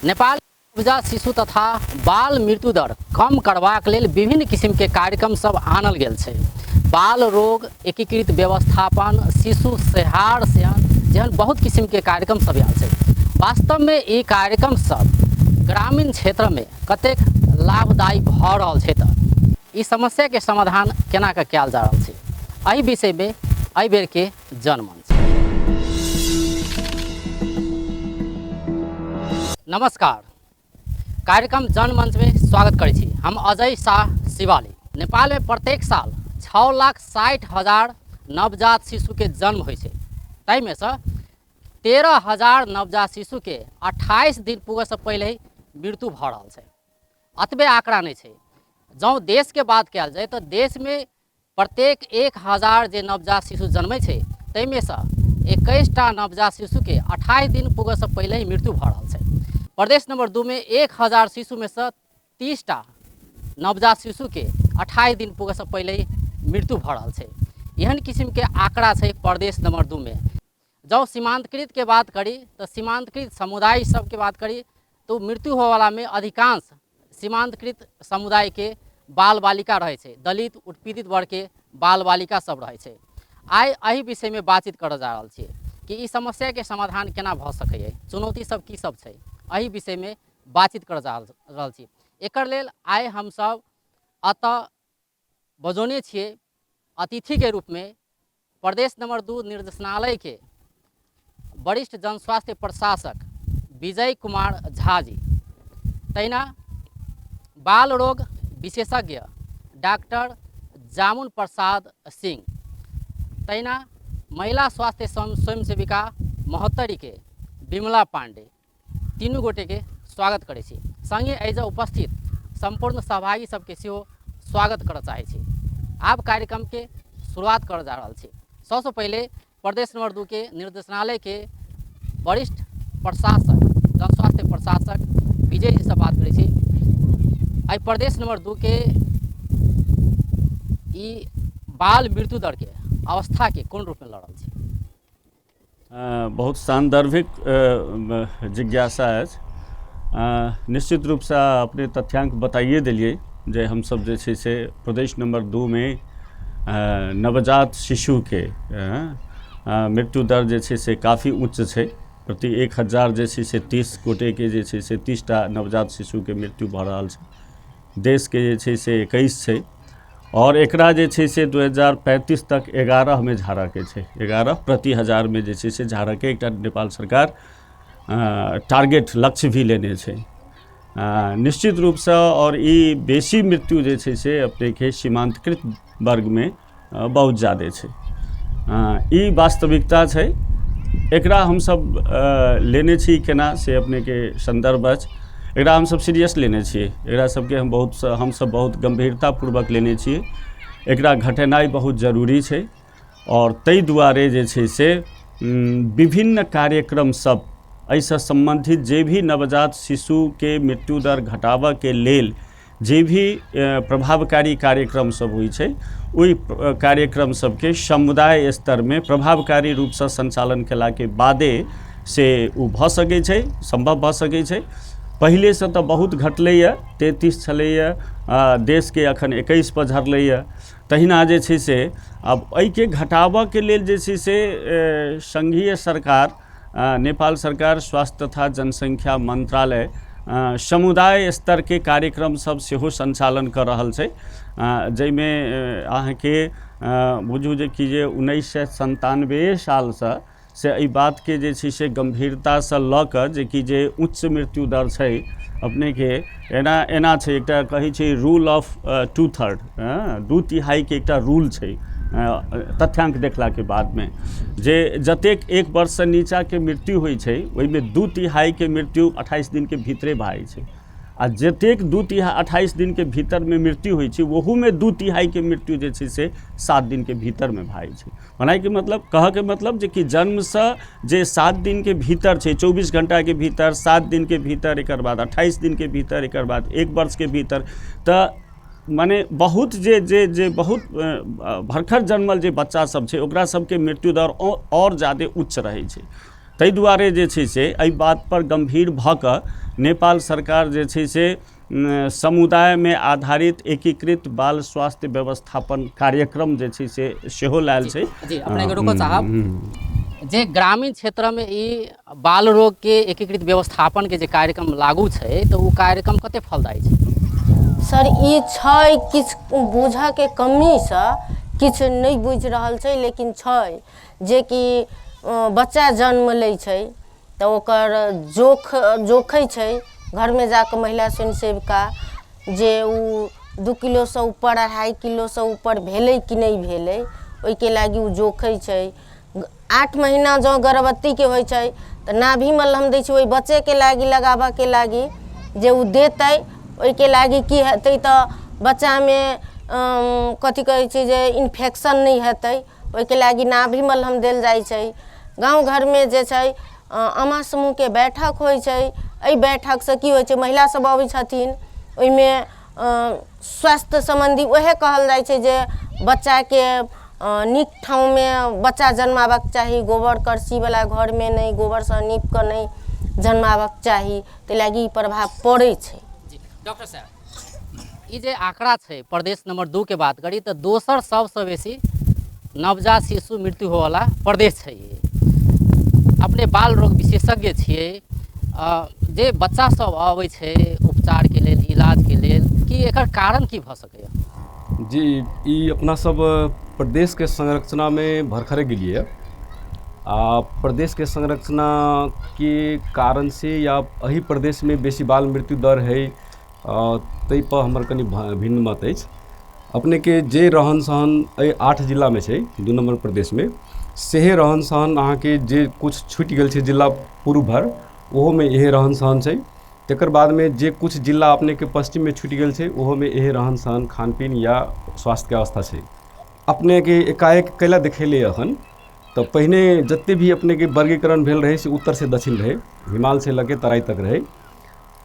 नेपाल नवजात शिशु तथा बाल मृत्यु दर कम करबाक लेल विभिन्न किसिम के कार्यक्रम सब आनल गेल छै। बाल रोग एकीकृत व्यवस्थापन, शिशु सेहार जेहन बहुत किसिम के कार्यक्रम सब आयल छै। वास्तव में ई कार्यक्रम सब ग्रामीण क्षेत्र में कतेक लाभदायी भ रहल छै त ई समस्या के समाधान केना के कयल जा रहल छै, एहि विषय में एहि बेर के जनमंच। नमस्कार, कार्यक्रम जनमंच में स्वागत करै छी। हम अजय शाह शिवाली। नेपाल में प्रत्येक साल 6,60,000 नवजात शिशु के जन्म होइ छै। तै में से 13,000 नवजात शिशु के 28 दिन पुगे से पहले ही मृत्यु भ रहल छै। अतबे आंकड़ा नहीं छै। जँ देश के बात कयल जाए तो देश में प्रत्येक 1,000 जे नवजात शिशु जन्मे छै तै में से 21टा नवजात शिशु के 28 दिन पुगे से पहले ही मृत्यु भ रहल छै। प्रदेश नंबर 2 में 1,000 शिशु में से 30टा नवजात शिशु के 28 दिन पुगे से पहले ही मृत्यु भ रहल छै। एहन किस्म के आंकड़ा छै प्रदेश नंबर 2 में। जब सीमांतकृत के बात करी तो सीमांतकृत समुदाय सब के बात करी तो मृत्यु होने वाला में अधिकांश सीमांतकृत समुदाय के बाल बालिका रहे छै, दलित उत्पीड़ित वर्ग के बाल बालिका सब रहे छै। आइ एहि विषय में बातचीत कर जा रहल छियै कि ई समस्या के समाधान केना भ सकैए, चुनौती सब की सब छै, एहि विषय में बातचीत कर जा रहल छी। एकर लेल आइ हम सब अतः बजौने छियै अतिथि के रूप में प्रदेश नंबर 2 निर्देशनालय के वरिष्ठ जनस्वास्थ्य प्रशासक विजय कुमार झा जी, तैना बाल रोग विशेषज्ञ डॉक्टर जामुन प्रसाद सिंह, तैना महिला स्वास्थ्य स्वयंसेविका महोत्तरी के विमला पांडे, तीनों गोटे के स्वागत करे छी। संगे एज उपस्थित संपूर्ण सहभागी सबके सेहो स्वागत कर चाहे छी। आप कार्यक्रम के शुरुआत कर जा रहा छी। सबसे पहले प्रदेश नंबर 2 के निर्देशनालय के वरिष्ठ प्रशासक जनस्वास्थ्य प्रशासक विजय जी से बात करे छी। आई प्रदेश नंबर 2 के ई बाल मृत्यु दर के अवस्था के कोन रूप में लड़ल छी? बहुत सांदर्भिक जिज्ञासा अछि। निश्चित रूप से अपने तथ्यांक बताइए दिलिए जे हम सब जे छै से प्रदेश नंबर 2 में नवजात शिशु के मृत्यु दर जे छै से काफ़ी उच्च छै। प्रति 1,000 जे छै से 30 गोटे के जे छै से 30टा नवजात शिशु के मृत्यु भ रहल छै। देश के जे छै से 21 छै और एकरा जे छै से 2035 तक 11 में झाड़ा के छै। 11 प्रति 1000 में जे छै से झाड़ा के एकटा नेपाल सरकार टारगेट लक्ष्य भी लेने छै। निश्चित रूप से और ई बेसी मृत्यु जे छै से अपने के सीमांतकृत वर्ग में बहुत ज़्यादा छै। ई वास्तविकता छै। एकरा हम सब लेने छी केना से अपने के संदर्भ अछि। एकरा हम सब सीरियस लेने छियै। एकरा सबके हम सब बहुत गंभीरतापूर्वक लेने छियै। एकरा घटेनाइ बहुत जरूरी छै और ताहि दुआरे जे छै से विभिन्न कार्यक्रम सब ऐसे संबंधित जे भी नवजात शिशु के मृत्यु दर घटाबऽ के लेल जे भी प्रभावकारी कार्यक्रम सब होइ छै ओहि कार्यक्रम सबके समुदाय स्तर में प्रभावकारी रूप से संचालन केला के बादे से उ भ सकै छै, संभव भ सकै छै। पहले से तो बहुत घटलैया, 33 छलैया, देश के अखन 21 पर झरलैया। तहिना जे छै से अब एहि के घटाबऽ के लेल जे छै से संघीय सरकार नेपाल सरकार स्वास्थ्य तथा जनसंख्या मंत्रालय समुदाय स्तर के कार्यक्रम सब सेहो संचालन कर रहल छै। जैमे अहाँ के बुझू जे कि जे 1997 साल से एहि बात के जे छै से गंभीरता से लऽ कऽ जे कि जे उच्च मृत्यु दर छै अपने के एना छै। एकटा कहै छै रूल ऑफ 2/3, 2/3 के एकटा रूल छै तथ्यांक देखला के बाद में जे जतेक 1 वर्ष से नीचा के मृत्यु होइ छै ओहि में 2/3 के मृत्यु 28 दिन के भीतरे भए छै। आ जतेक 28 दिन के भीतर में मृत्यु होइ छै वहू में 2/3 के मृत्यु जे छै से 7 दिन के भीतर में भए छै। मनाई के मतलब कह के मतलब जे कि जन्म से जे 7 दिन के भीतर छै, 24 घंटा के भीतर, 7 दिन के भीतर, एकर बाद 28 दिन के भीतर, एकर बाद 1 वर्ष के भीतर, त माने बहुत जे बहुत भरखर जन्मल जे बच्चा सब छै ओकरा सबके मृत्यु दर और ज़्यादा उच्च रहे छै। ताहि दुआरे जे छै से एहि बात पर गंभीर भऽ कऽ नेपाल सरकार जे छै से समुदाय में आधारित एकीकृत बाल स्वास्थ्य व्यवस्थापन कार्यक्रम जे छै से सेहो लायल छै। जी अपने रुको साहब, जे ग्रामीण क्षेत्र में ई बाल रोग के एकीकृत व्यवस्थापन के जे कार्यक्रम लागू छै तो वो कार्यक्रम कते फलदायी छै? सर ई छै किछु बुझऽ के कमी से किछु नहीं बुझ रहल छै, लेकिन छै जे कि बच्चा जन्म लै छै तो ओकर जोखै छै घर में जाकर महिला स्वयं सेविका जे उ 2 किलो से ऊपर 2.5 किलो से ऊपर भेलै कि नहीं भेलै ओहि के लागी उ जोखै छै। 8 महीना जो गर्भवती के होइ छै तो नाभि मलहम दै छै ओहि बच्चे के लागी लगाबऽ के लागी जे उ देतै ओहि के लागी की हेतै तो बच्चा में कथी कहै छै जे इन्फेक्शन नहीं हेतै ओहि के लागी नाभि मलहम देल जाइ छै। गाँव घर में जे छै अमा समूह के बैठक होइ छै, एहि बैठक से की होइ छै महिला सब अबै छथिन, ओहि में स्वास्थ्य संबंधी वह कहल जाइ छै जे बच्चा के नीक ठाव में बच्चा जन्माबक चाही, गोबर करसी वाला घर में नहीं, गोबर से नीप कर नहीं जन्माबक चाही, ते लागी ई प्रभाव पड़ै छै। डॉक्टर साहब ई जे आंकड़ा छै प्रदेश नंबर 2 के बात करी तो दोसर सबसे बेसी नवजात शिशु मृत्यु होवाला प्रदेश छै। अपने बाल रोग विशेषज्ञ छियै, जे बच्चा सब आबै छै उपचार के लेल इलाज के लेल कि एकर कारण की भऽ सकैया? जी ई अपना सब प्रदेश के संरचना में भरखरे गेलिए आ प्रदेश के संरचना के कारण से या एही प्रदेश में बेसी बाल मृत्यु दर है ताहि पर हमर कनि भिन्न मत अछि। अपने के जे रहन सहन 8 जिला में छै 2 नंबर प्रदेश में सेहे रहन सहन अहाँ के जे कुछ छूटि गेल छै जिला पूर्व भर ओहो में यही रहन सहन छै। तकर बाद में जे कुछ जिला अपने के पश्चिम में छूटि गेल छै ओहो में यही रहन सहन खान पीन या स्वास्थ्य के अवस्था छै। अपने के एकाएक कैला देखेले अखन तो पहिने जत्ते भी अपने के वर्गीकरण भेल रहे से उत्तर से दक्षिण रहे, हिमाल से लगे तराई तक रहे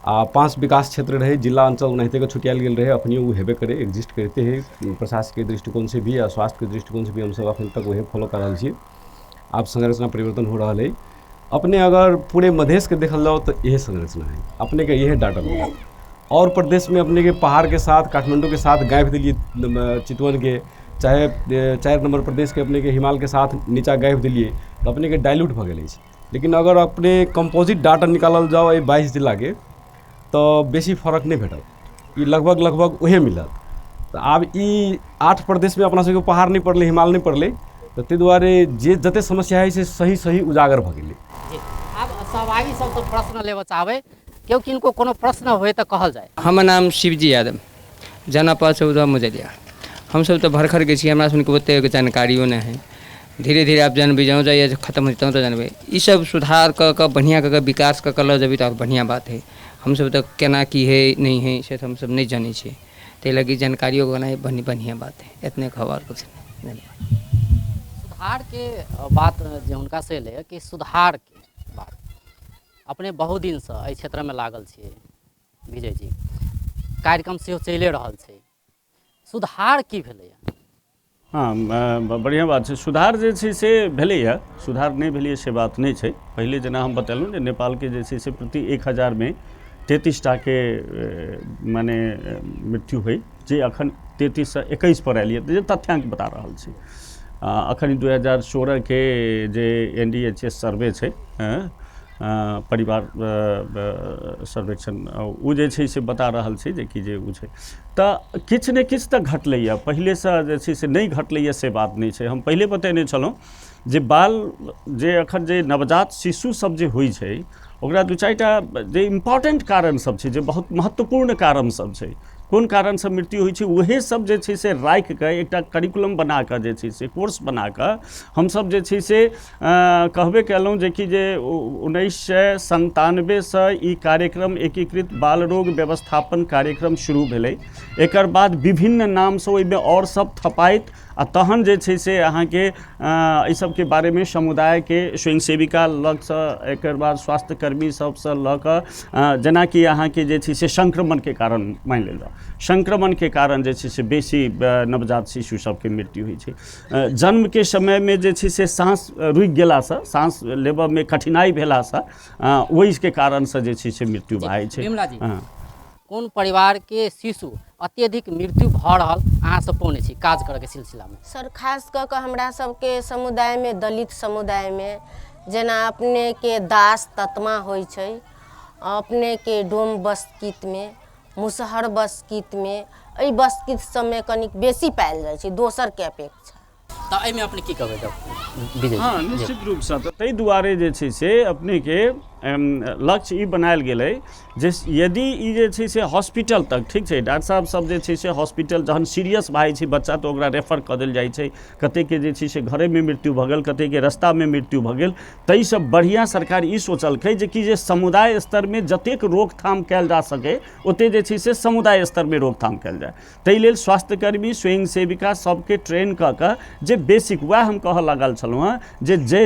आ 5 विकास क्षेत्र रहे, जिला अंचल ओनाहिते के छुटियाल गेल रहे, अपनी वो हेबे करे एग्जिस्ट करते है प्रशासन के दृष्टिकोण से भी या स्वास्थ्य के दृष्टिकोण से भी हम सब अखन तक वही फॉलो कर रहा छी। आप संरचना परिवर्तन हो रहा है। अपने अगर पूरे मधेश के देखल जाओ तो यही संरचना है, अपने के यही डाटा मिला। और प्रदेश में अपने के पहाड़ के साथ काठमांडू के साथ गायब दिलिए चितवन के, चाहे 4 नंबर प्रदेश के अपने के हिमाल के साथ नीचा गायब दिलिए तो अपने के डाइल्यूट भ गेल। लेकिन अगर अपने कंपोजिट डाटा निकालल जाओ 22 जिला के तो बेसी फर्क नहीं भेटल, ये लगभग वही मिलत। तो आब ई 8 प्रदेश में अपना सबके पहाड़ नहीं पड़ले, हिमाल नहीं पड़ले, तो ते दुआरे जे जते समस्या है से सही उजागर भ गेलै। अब सहभागी सब तो प्रश्न लेबऽ चाहबै, क्योंकि इनको कोनो प्रश्न होए तो कहल जाए। हमर नाम शिवजी यादव, जनपद चौदह मुजरिया। हम सब तो भरखर के छी, हमरा सबके ओते जानकारियो नहीं है। धीरे धीरे आप जानबे जाऊँ जाइए खत्म होते तो जानबे ई सब सुधार क बढ़िया क विकास क ल जबी तो बढ़िया बात है। हम सब तो केना की है नहीं है से हम सब नहीं जानी छे, ते लगी जानकारियों को नहीं बढ़िया बात है। इतने खबर कुछ नहीं। सुधार के बात जे हुनका से ले कि सुधार के बात अपने बहुत दिन से एहि क्षेत्र में लागल छियै विजय जी, कार्यक्रम सेहो चलिए रहल छै, सुधार की भेलैया? हाँ बढ़िया बात है। सुधार जे छै से भेलैया, सुधार नहीं भेलैया से बात नहीं छै। पहले जना हम बतेलहुँ जे नेपाल के जे छै से प्रति 1000 में 33टा के माने मृत्यु हुई, जे अखन 33 से 21 पर आयल जे तथ्यांक बता रहल छै। अखन 2016 के जे NDHS सर्वे छै परिवार सर्वेक्षण उ जे छै से बता रहल छै जे कि जे उ छै तऽ किछु ने किछु तऽ घटलैया, पहिले से जे छै से नहीं घटलैया से बात नहीं छै। हम पहिले बतेने छलहुँ जे बाल जे अखन जे नवजात शिशु सब जे होइ छै ओकरा 2-4 टा जे इम्पोर्टेंट कारण सब छै, जे बहुत महत्वपूर्ण कारण सब छै, कोन कारण से मृत्यु होइ छै वहे सब जे छै से राखि कऽ एकटा करिकुलम बना कऽ जे छै से कोर्स बना कऽ हम सब जे छै से कहबे केलहुँ जे कि जे 1997 से ई कार्यक्रम एकीकृत बाल रोग व्यवस्थापन कार्यक्रम शुरू भेलै। एकर बाद विभिन्न नाम से ओहिमे और सब थपाइत आ तहन जे छै से अहाँके एहि सबके बारेमे समुदायके स्वयंसेविका लगसँ एकर बाद स्वास्थ्य कर्मी सबसँ लऽ कऽ जेनाकि अहाँके जे छै से संक्रमणके कारण मानि लेलहुँ संक्रमणके कारण जे छै से बेसी नवजात शिशु सबके मृत्यु होइ छै। जन्मके समयमे जे छै से साँस रुकि गेलासँ साँस लेबऽमे कठिनाइ भेलासँ ओहिके कारणसँ जे छै से मृत्यु भए छै। बिमला जी, कोन परिवार के शिशु अत्यधिक मृत्यु भऽ रहल अहाँसँ पौने छी काज करैके सिलसिलामे? सर खास कऽ कऽ हमरा सबके समुदायमे दलित समुदायमे जेना अपनेके दास ततमा होइ छै, अपनेके डोम बसकीतमे, मुसहर बसकीतमे, एहि बसकीत सबमे कनिक बेसी पायल जाइ छै दोसरके अपेक्षा। तऽ एहिमे अपने की कहबै? हाँ निश्चित रूपसँ तऽ ताहि दुआरे जे छै से अपनेके लक्ष्य ई बनायल गेलै जे यदि ई जे छै से हॉस्पिटल तक ठीक छै डॉक्टर साहब सब जे छै से हॉस्पिटल जहन सीरियस भए जाइ छै बच्चा तऽ ओकरा रेफर कऽ देल जाइ छै, कतेकके जे छै से घरेमे मृत्यु भऽ गेल, कतेकके रस्तामे मृत्यु भऽ गेल। ताहिसँ बढ़िआँ सरकार ई सोचलकै जे समुदाय स्तरमे जतेक रोकथाम कयल जा सकै ओतेक जे छै से समुदाय स्तरमे रोकथाम कयल जाय। ताहि लेल स्वास्थ्यकर्मी स्वयंसेविका सबके ट्रेन कऽ कऽ जे बेसिक वएह हम कहऽ लागल छलहुँ हँ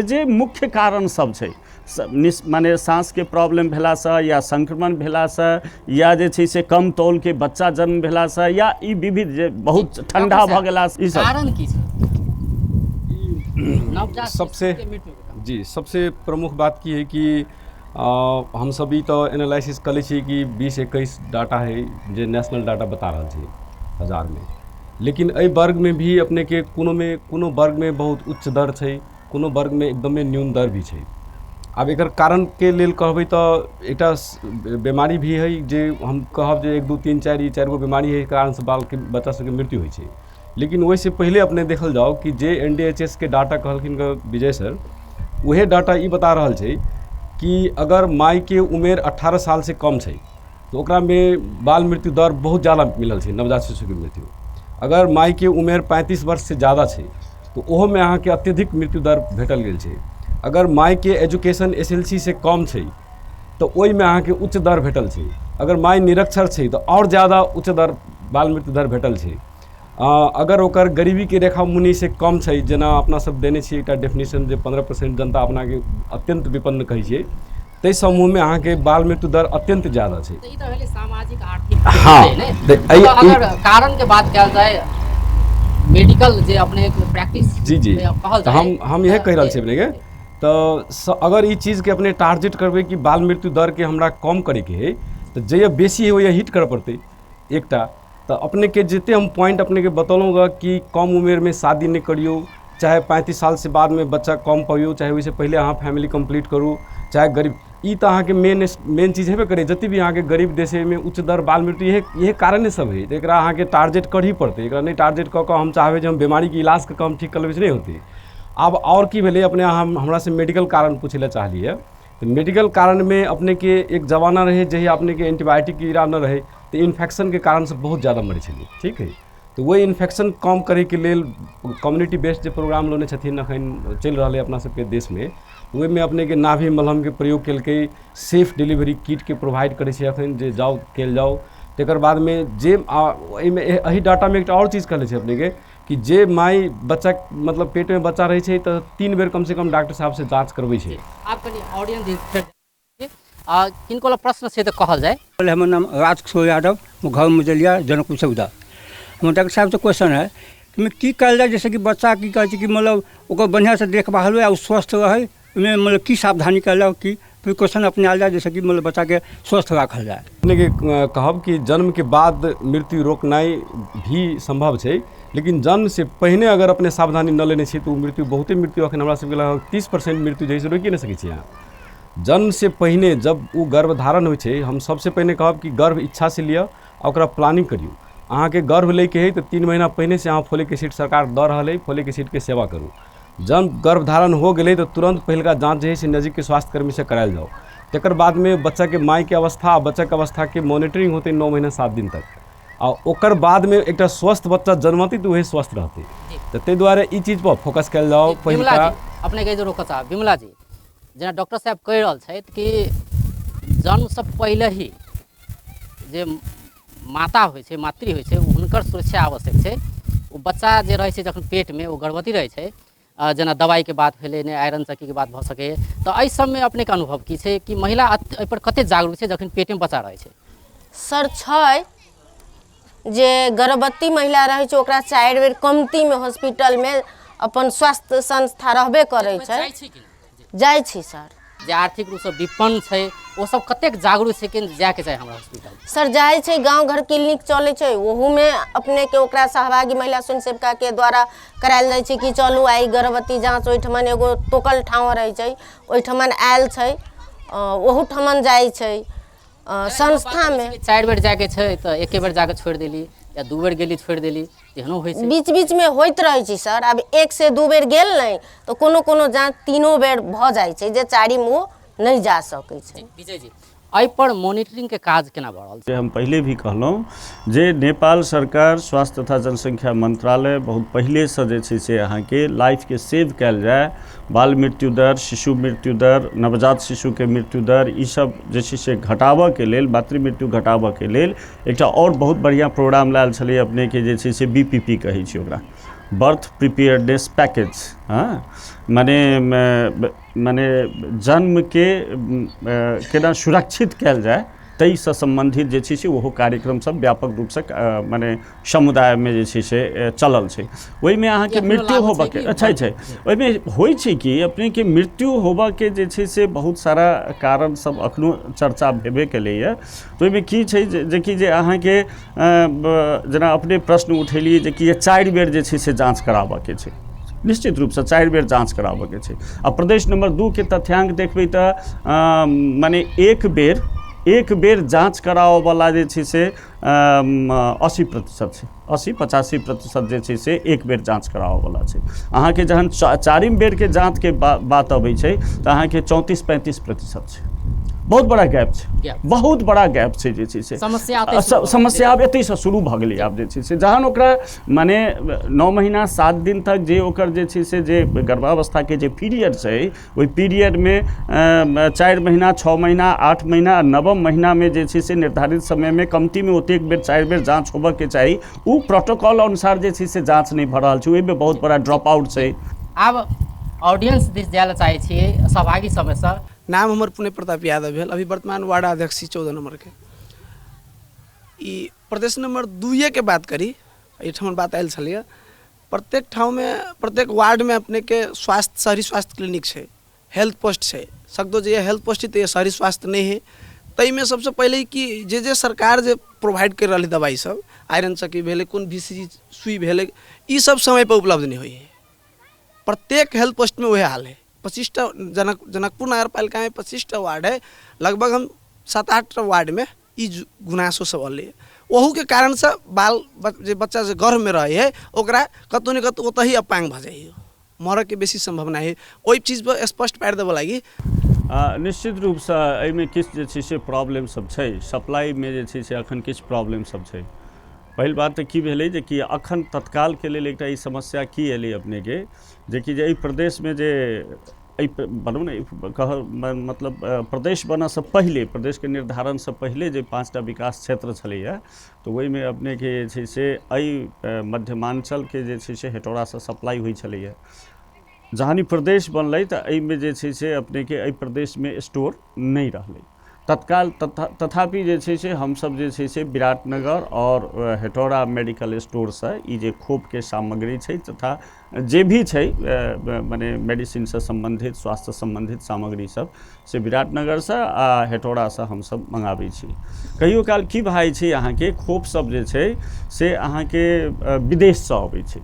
जे मुख्य कारण सब छै माने साँसके प्रॉब्लम भेलासँ या संक्रमण भेलासँ या जे छै से कम तौलके बच्चा जन्म भेलासँ या ई विविध जे बहुत ठंडा भऽ गेलासँ ई सब कारण की छै? नवजात सबसे शिशु के मृत्यु के कारण। जी सबसे प्रमुख बात की है कि हम सभी तो एनालिसिस कर लै छी कि 20-21 डाटा है जे नेशनल डाटा बता रहा है 1000 में, लेकिन एहि वर्ग में भी अपने के कोनो वर्ग में बहुत उच्च दर है, कोनो वर्ग में एकदमे न्यून दर भी है। अब एकर कारण के लेल कहबै तो एकटा बीमारी भी है जे हम कहब जे 1 2 3 4 ई 4 गो बीमारी है कारण से बच्चा सबके मृत्यु होइ छै। लेकिन वैसे पहले अपने देखल जाओ कि जे NDHS के डाटा कहलखिन विजय सर वह डाटा ई बता रहा है कि अगर माई के उम्र 18 साल से कम है तो ओकरा में बाल मृत्यु दर बहुत ज़्यादा मिलल है नवजात शिशु के मृत्यु। अगर माई के उम्र 35 वर्ष से ज़्यादा है तो ओहो में अहाँ के अत्यधिक मृत्यु दर भेटल गेल छै। अगर माई के एजुकेशन SLC से कम है तो ओहि में अहाँ के उच्च दर भेटल छै। अगर माई निरक्षर है तो और ज़्यादा उच्च दर बाल मृत्यु दर भेटल छै। अगर ओकर गरीबी के रेखा मुनि से कम है जेना अपना सब देने छी एक डेफिनेशन जे 15% जनता अपना के अत्यंत विपन्न कहै छै, ताहि समूह में अहाँ के बाल मृत्यु दर अत्यंत ज़्यादा है। तो ई तो भेलै सामाजिक आर्थिक हाँ, तो अगर कारण के बात कयल जाए मेडिकल जे अपने प्रैक्टिस जी कहल तो जाए हम यह कह रहा छी अपने के तो अगर ई चीज़ के अपने टारगेट करबे कि बाल मृत्यु दर के हमरा कम करे के है तो जे बेसी है वही हिट करे पड़ते एकटा। तो अपने के जिते हम पॉइंट अपने के बतलूँगा कि कम उम्र में शादी नहीं करियो, चाहे 35 साल से बाद में बच्चा कम पाइयो, चाहे वैसे पहले अहाँ फैमिली कंप्लीट करूँ, चाहे गरीब ई तो अहाँ के मेन चीज़ हेबे करे। जति भी अहाँ के गरीब देश में उच्च दर बाल मृत्यु यह कारण सब है। एक अहाँ के टारगेट कर ही पड़ते, एक नहीं टारगेट कऽ हम चाहबे जो हम बीमारी के इलाज कऽ हम ठीक कर लेबे नहीं होते। अब और की भेले अपने हमरा से मेडिकल कारण पूछे ला चाहलिए तो मेडिकल कारण में अपने के एक जमाना रहे जही अपने के एंटीबायोटिक की इरा न रहे तो इन्फेक्शन के कारण से बहुत ज़्यादा मरे छलिए। ठीक है, तो वही इन्फेक्शन कम करे के लेल कम्युनिटी बेस्ड जो प्रोग्राम लोने छथिन अखन चल रहा है अपना सबके देश में, वही में अपने के नाभि मलहम के प्रयोग केलकै, सेफ डिलीवरी किट के प्रोवाइड करे छै अखन जे जाओ केल जाओ। तकर बाद में जे एही डाटा में एक और चीज़ कहले छै अपने के कि जे माई बच्चा मतलब पेट में बच्चा रहे छै तो 3 बेर कम से कम डॉक्टर साहब से जांच करबै छै। आप कनी ऑडियंस किनको ला प्रश्न से तो कहल जाए। हमर नाम राजकिशोर यादव, घर मुजलिया जनकपुर सौदा। हमर डॉक्टर साहब से क्वेश्चन है कि की कल जाए जैसे कि बच्चा की कहै छै कि मतलब ओकर बढ़िया से देखभाल हो और स्वस्थ रहे में मतलब की सावधानी कल जाओ कि प्रिकॉशन अपने आल जाए जैसे कि मतलब बच्चा के स्वस्थ रखल जाए। अपने के कहब कि जन्म के बाद मृत्यु रोकनाई भी संभव है, लेकिन जन्म से पहले अगर अपने सावधानी न लेने छी तो मृत्यु बहुते मृत्यु अखन हमरा सबके लगभग 30% मृत्यु जैसे रोकि नहीं सकै छी। अहाँ जन्म से पहले जब वो गर्भधारण होइ छै हम सबसे पहले कहब कि गर्भ इच्छा से लिया और प्लानिंग करियो। अहाँ के गर्भ लेके है तो 3 महीना पहले से अहाँ फोलिक एसिड सरकार दे रहा है, फोलिक एसिड के सेवा करूँ। जब गर्भधारण हो गए तो तुरंत पहलका जाँच जो है से नज़दीक के स्वास्थ्य कर्मी से करायल जाओ। तकर बाद में बच्चा के माई के अवस्था बच्चा के अवस्था के मॉनिटरिंग होते 9 महीना 7 दिन तक, और ओकर बाद में एक स्वस्थ बच्चा जन्मती तो वही स्वस्थ रहते। तो ते द्वारे ई चीज पर फोकस कल जाओ। बिमला जी अपने के जो रोक चाह बिमला जी जेना डॉक्टर साहब कह रहा है कि जन्म से पहले ही जे माता होइ छै मातृ होइ छै हुनकर सुरक्षा आवश्यक छै। ओ बच्चा जे रहै छै जखन पेटमे ओ गर्भवती रहै छै जेना दवाइके बात भेलै ने आयरन चक्कीके बात भऽ सकैए तऽ एहि सबमे अपनेके अनुभव की छै कि महिला एहिपर कतेक जागरूक छै जखन पेटमे बच्चा रहै छै? सर छै जे गर्भवती महिला रहै छै ओकरा 4 बेर कमतीमे हॉस्पिटलमे अपन स्वास्थ्य संस्था रहबे करै छै। जाइ छी सर। जे आर्थिक रूपसँ विपन्न छै ओ सब कतेक जागरूक छै कि जायके चाही हमरा हॉस्पिटल? सर जाइ छै, गांव घर क्लिनिक चलै छै, ओहूमे अपनेके ओकरा सहभागी महिला स्वयं सेविकाके द्वारा करायल जाइ छै कि चलू आइ गर्भवती जाँच ओहिठमन एगो टोकल ठाउँ रहै छै ओहिठमन आयल छै, ओहूठमन जाइ छै संस्थामे। 4 बेर जाके छै तऽ एके बेर जाके छोड़ि देली या 2 बेर गेली छोड़ि देली एहनो होइ छै? बीच बीचमे होइत रहै छै सर। आब 1 से 2 बेर गेल नहि तऽ कोनो जाँच 3 बेर भऽ जाइ छै जे 4म ओ नहीं जा सकै छै। विजय जी एहि पर मॉनिटरिंग के काज केना बढ़ रहल छै? हम पहले भी कहलहुँ जे नेपाल सरकार स्वास्थ्य तथा जनसंख्या मंत्रालय बहुत पहले से जे छै से अहाँके लाइफके सेव कयल जाए, बाल मृत्यु दर, शिशु मृत्यु दर, नवजात शिशुके मृत्यु दर ई सब जे छै से घटाबऽके लेल, मातृ मृत्यु घटाबऽके लेल एकटा और बहुत बढ़िया प्रोग्राम लायल छलै अपनेके जे छै से BPP कहै छै ओकरा, बर्थ प्रिपेयर्डनेस पैकेज। हाँ, माने जन्म के केना सुरक्षित कयल जाए ताहिसँ सम्बन्धित जे छै से ओहो कार्यक्रम सब व्यापक रूपसँ माने समुदायमे जे छै से चलल छै। ओहिमे अहाँके मृत्यु होबऽके छै ओहिमे होइ छै कि अपनेके मृत्यु होबऽके जे छै से बहुत सारा कारण सब अखनो चर्चा भेबे केलैए। तऽ ओहिमे की छै जेकि जे अहाँके जेना अपने प्रश्न उठेलिए जे कि 4 बेर जे छै से जाँच कराबऽके छै, निश्चित रूपसँ 4 बेर जाँच कराबऽके छै। आ प्रदेश नंबर 2 के तथ्यांक देखबै तऽ माने एक बेर जाँच कराबऽवला जे छै से 80% छै, 80-85% जे छै से एक बेर जाँच कराबऽवला छै। अहाँके जहन 4म बेरके जाँचके बात अबै छै तऽ अहाँके 34-35% छै। बहुत बड़ा गैप छै, बहुत बड़ा गैप छै जे छै से समस्या आब एतहिसँ शुरू भऽ गेलै। आब जे छै से जहन ओकरा माने 9 महीना 7 दिन तक जे ओकर जे छै से जे गर्भावस्थाके जे पीरियड छै ओहि पीरियडमे 4 महीना 6 महीना 8 महीना 9 महीनामे जे छै से निर्धारित समयमे कमतीमे ओतेक बेर 4 बेर जाँच होबऽके चाही। ओ प्रोटोकॉल अनुसार जे छै से जाँच नहि भऽ रहल छै, ओहिमे बहुत बड़ा ड्रॉप आउट छै। आब ऑडियंस दिस जाय लए चाहै छियै सहभागी सबसँ। नाम हमर पुण्य प्रताप यादव भेल, अभी वर्तमान वार्ड अध्यक्ष छी 14 नंबर के। ई प्रदेश नंबर 2 के बात करी, एहिठाम बात आयल छलिए। प्रत्येक ठाव में प्रत्येक वार्ड में अपने के स्वास्थ्य शहरी स्वास्थ्य क्लिनिक है, हेल्थ पोस्ट है। सकदो जे हेल्थ पोस्ट है तो ये शहरी स्वास्थ्य नहीं है। तई में सबसे पहले कि जे सरकार जे प्रोवाइड कर रही दवाई सब, आयरन चक्की भेले, कोन BCG सुई भेले, ई सब समय पर उपलब्ध नहीं हुई है। प्रत्येक हेल्थ पोस्ट में वही हाल है। 25टा जनकपुर नगर पालिका में 25टा वार्ड है, लगभग हम 7-8 वार्ड में ई गुनासो सब अल। वहू के कारण से बच्चा जो गर्भ में रहे है ओकरा कतौ न कतौ ओतही अपांग भ जाइए, मरऽ के बेसी संभावना है। ओहि चीज पर स्पष्ट पारि देबऽ लागी निश्चित रूपसँ एहिमे किछु जे छै से प्रॉब्लम सब छै, सप्लाईमे जे छै से एखन किछु प्रॉब्लम सब छै। पहिल बात तऽ की भेलै जे कि अखन तत्कालके लेल एकटा ई समस्या की एलै अपनेके जेकि जे एहि प्रदेशमे जे बनू ने मतलब प्रदेश बनऽसँ पहिले, प्रदेशके निर्धारणसँ पहिले जे 5टा विकास क्षेत्र छलैए तऽ ओहिमे अपनेके जे छै से एहि मध्यमाञ्चलके जे छै से हेटौड़ासँ सप्लाई होइ छलैए। जहन ई प्रदेश बनलै तऽ एहिमे जे छै से अपनेके एहि प्रदेशमे स्टोर नहि रहलै तत्काल। तथापि जे छै से हमसब जे छै से विराटनगर और हेटौड़ा मेडिकल स्टोरसँ ई जे खोपके सामग्री छै तथा जे भी छै माने मेडिसिनसँ सम्बन्धित स्वास्थ्य सम्बन्धित सामग्री सब से विराटनगरसँ आ हेटौड़ासँ हमसब मंगाबै छी। कहियो काल की भऽ जाइ छै अहाँके खोप सब जे छै से अहाँके विदेशसँ अबै छै,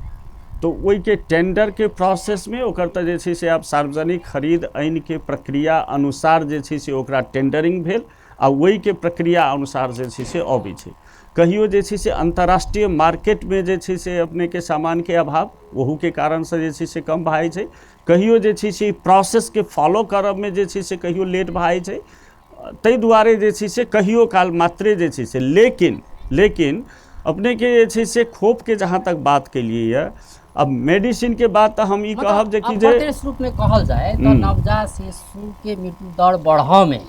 तो ओहि के टेंडर के प्रोसेस में ओकर तऽ जे छै से आब सार्वजनिक खरीद आइन के प्रक्रिया अनुसार जे छै से ओकरा टेंडरिंग भेल आ ओहि के प्रक्रिया अनुसार जे छै से अबै छै। कहियो जे छै से अंतर्राष्ट्रीय मार्केट में जे छै से अपने के सामान के अभाव ओहू के कारण से जे छै से कम भऽ जाइ छै। कहियो जे छै से प्रोसेस के फॉलो करब में जे छै से कहियो लेट भऽ जाइ छै। ताहि दुआरे जे छै से कहियो काल मात्रे जे छै से लेकिन अपने के जे छै से खोप के जहाँ तक बात केलिए यऽ, अब मेडिसिन के बात तो हम ई कहब जे कि जे रूप में कहल जाए तो नवजात शिशु के मृत्यु दर बढ़ऽ में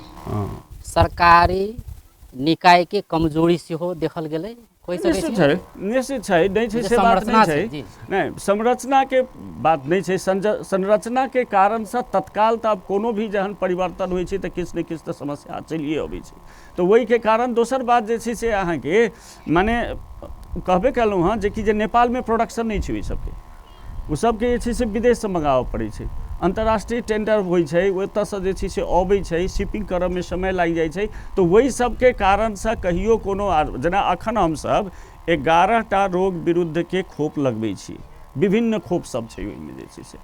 सरकारी निकाय के कमजोरी सेहो देखल गेलै कोई सकै निश्चित छै छै निश्चित छै नहीं छै जे से बात संरचना नहीं छै, छै जी। नहीं संरचना के बात नहीं छै संरचना के कारण से तत्काल तो अब कोनो भी जहन परिवर्तन होइ छै तो किछु ने किछु तो समस्या चलिए अबै छै तो वही के कारण दोसर बात जे छै से अहाँ के माने कहबे केलहुँ हँ जे कि जे नेपाल में प्रोडक्शन नहीं छै ओहि सबके ओ सबके जे छै से विदेश से मंगाबऽ पड़ै छै अंतर्राष्ट्रीय टेंडर होइ छै ओतऽसँ जे छै से अबै छै शिपिंग करऽ में समय लागि जाइ छै तो वही सबके कारणसँ कहियो कोनो जेना अखन हमसब 11टा रोग विरुद्ध के खोप लगबै छी विभिन्न खोप सब छै ओहिमे जे छै से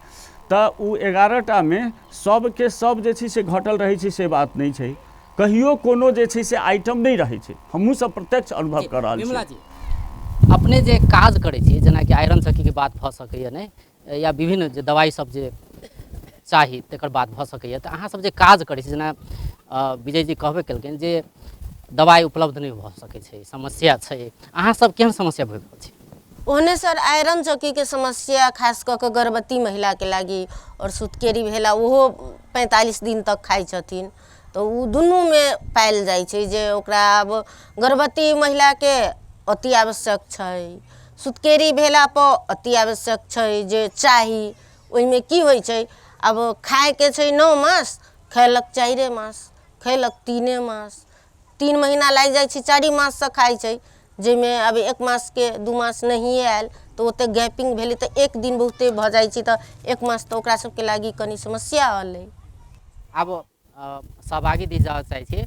तऽ ओ 11टा में सबके सब जे छै से घटल रहै छै से बात नहीं छै कहियो कोनो जे छै से आइटम नहीं रहै छै हमहूँ सब प्रत्यक्ष अनुभव कर रहल विमला छी जी अपने जे काज करै छी जेना कि आयरन चक्की के बात भऽ सकैए नहि या विभिन्न जे दवाई सब जे चाही तकर बात भऽ सकैए तऽ अहाँ सब जे काज करै छी जेना विजय जी कहबे केलखिन जे दवाई उपलब्ध नहीं भऽ सकै छै समस्या छै अहाँ सब केहन समस्या भऽ रहल छै ओहने सर आयरन चौकी के समस्या खास कऽ के गर्भवती महिला के लागी और सुतकेरी भेला ओहो 45 दिन तक खाइ छथिन तो उ दुनू में पायल जाइ छै जे ओकरा अब गर्भवती महिला के अति आवश्यक छै सुतकेरी भेला पर अति आवश्यक छै जे चाही ओहिमे की होइ छै अब खाए के छै 9 मास खैलक 4 मास खैलक 3 मास 3 महीना लागि जाइ छै 4 मास से खाइ छै जाहिमे अब 1 मास के 2 मास नहीं आयल तो ओते गैपिंग भेलै तो 1 दिन बहुते भऽ जाइ छै तो 1 मास तो ओकरा सबके लागी कनी समस्या हलै अब सहभागी दी जा चाहै छी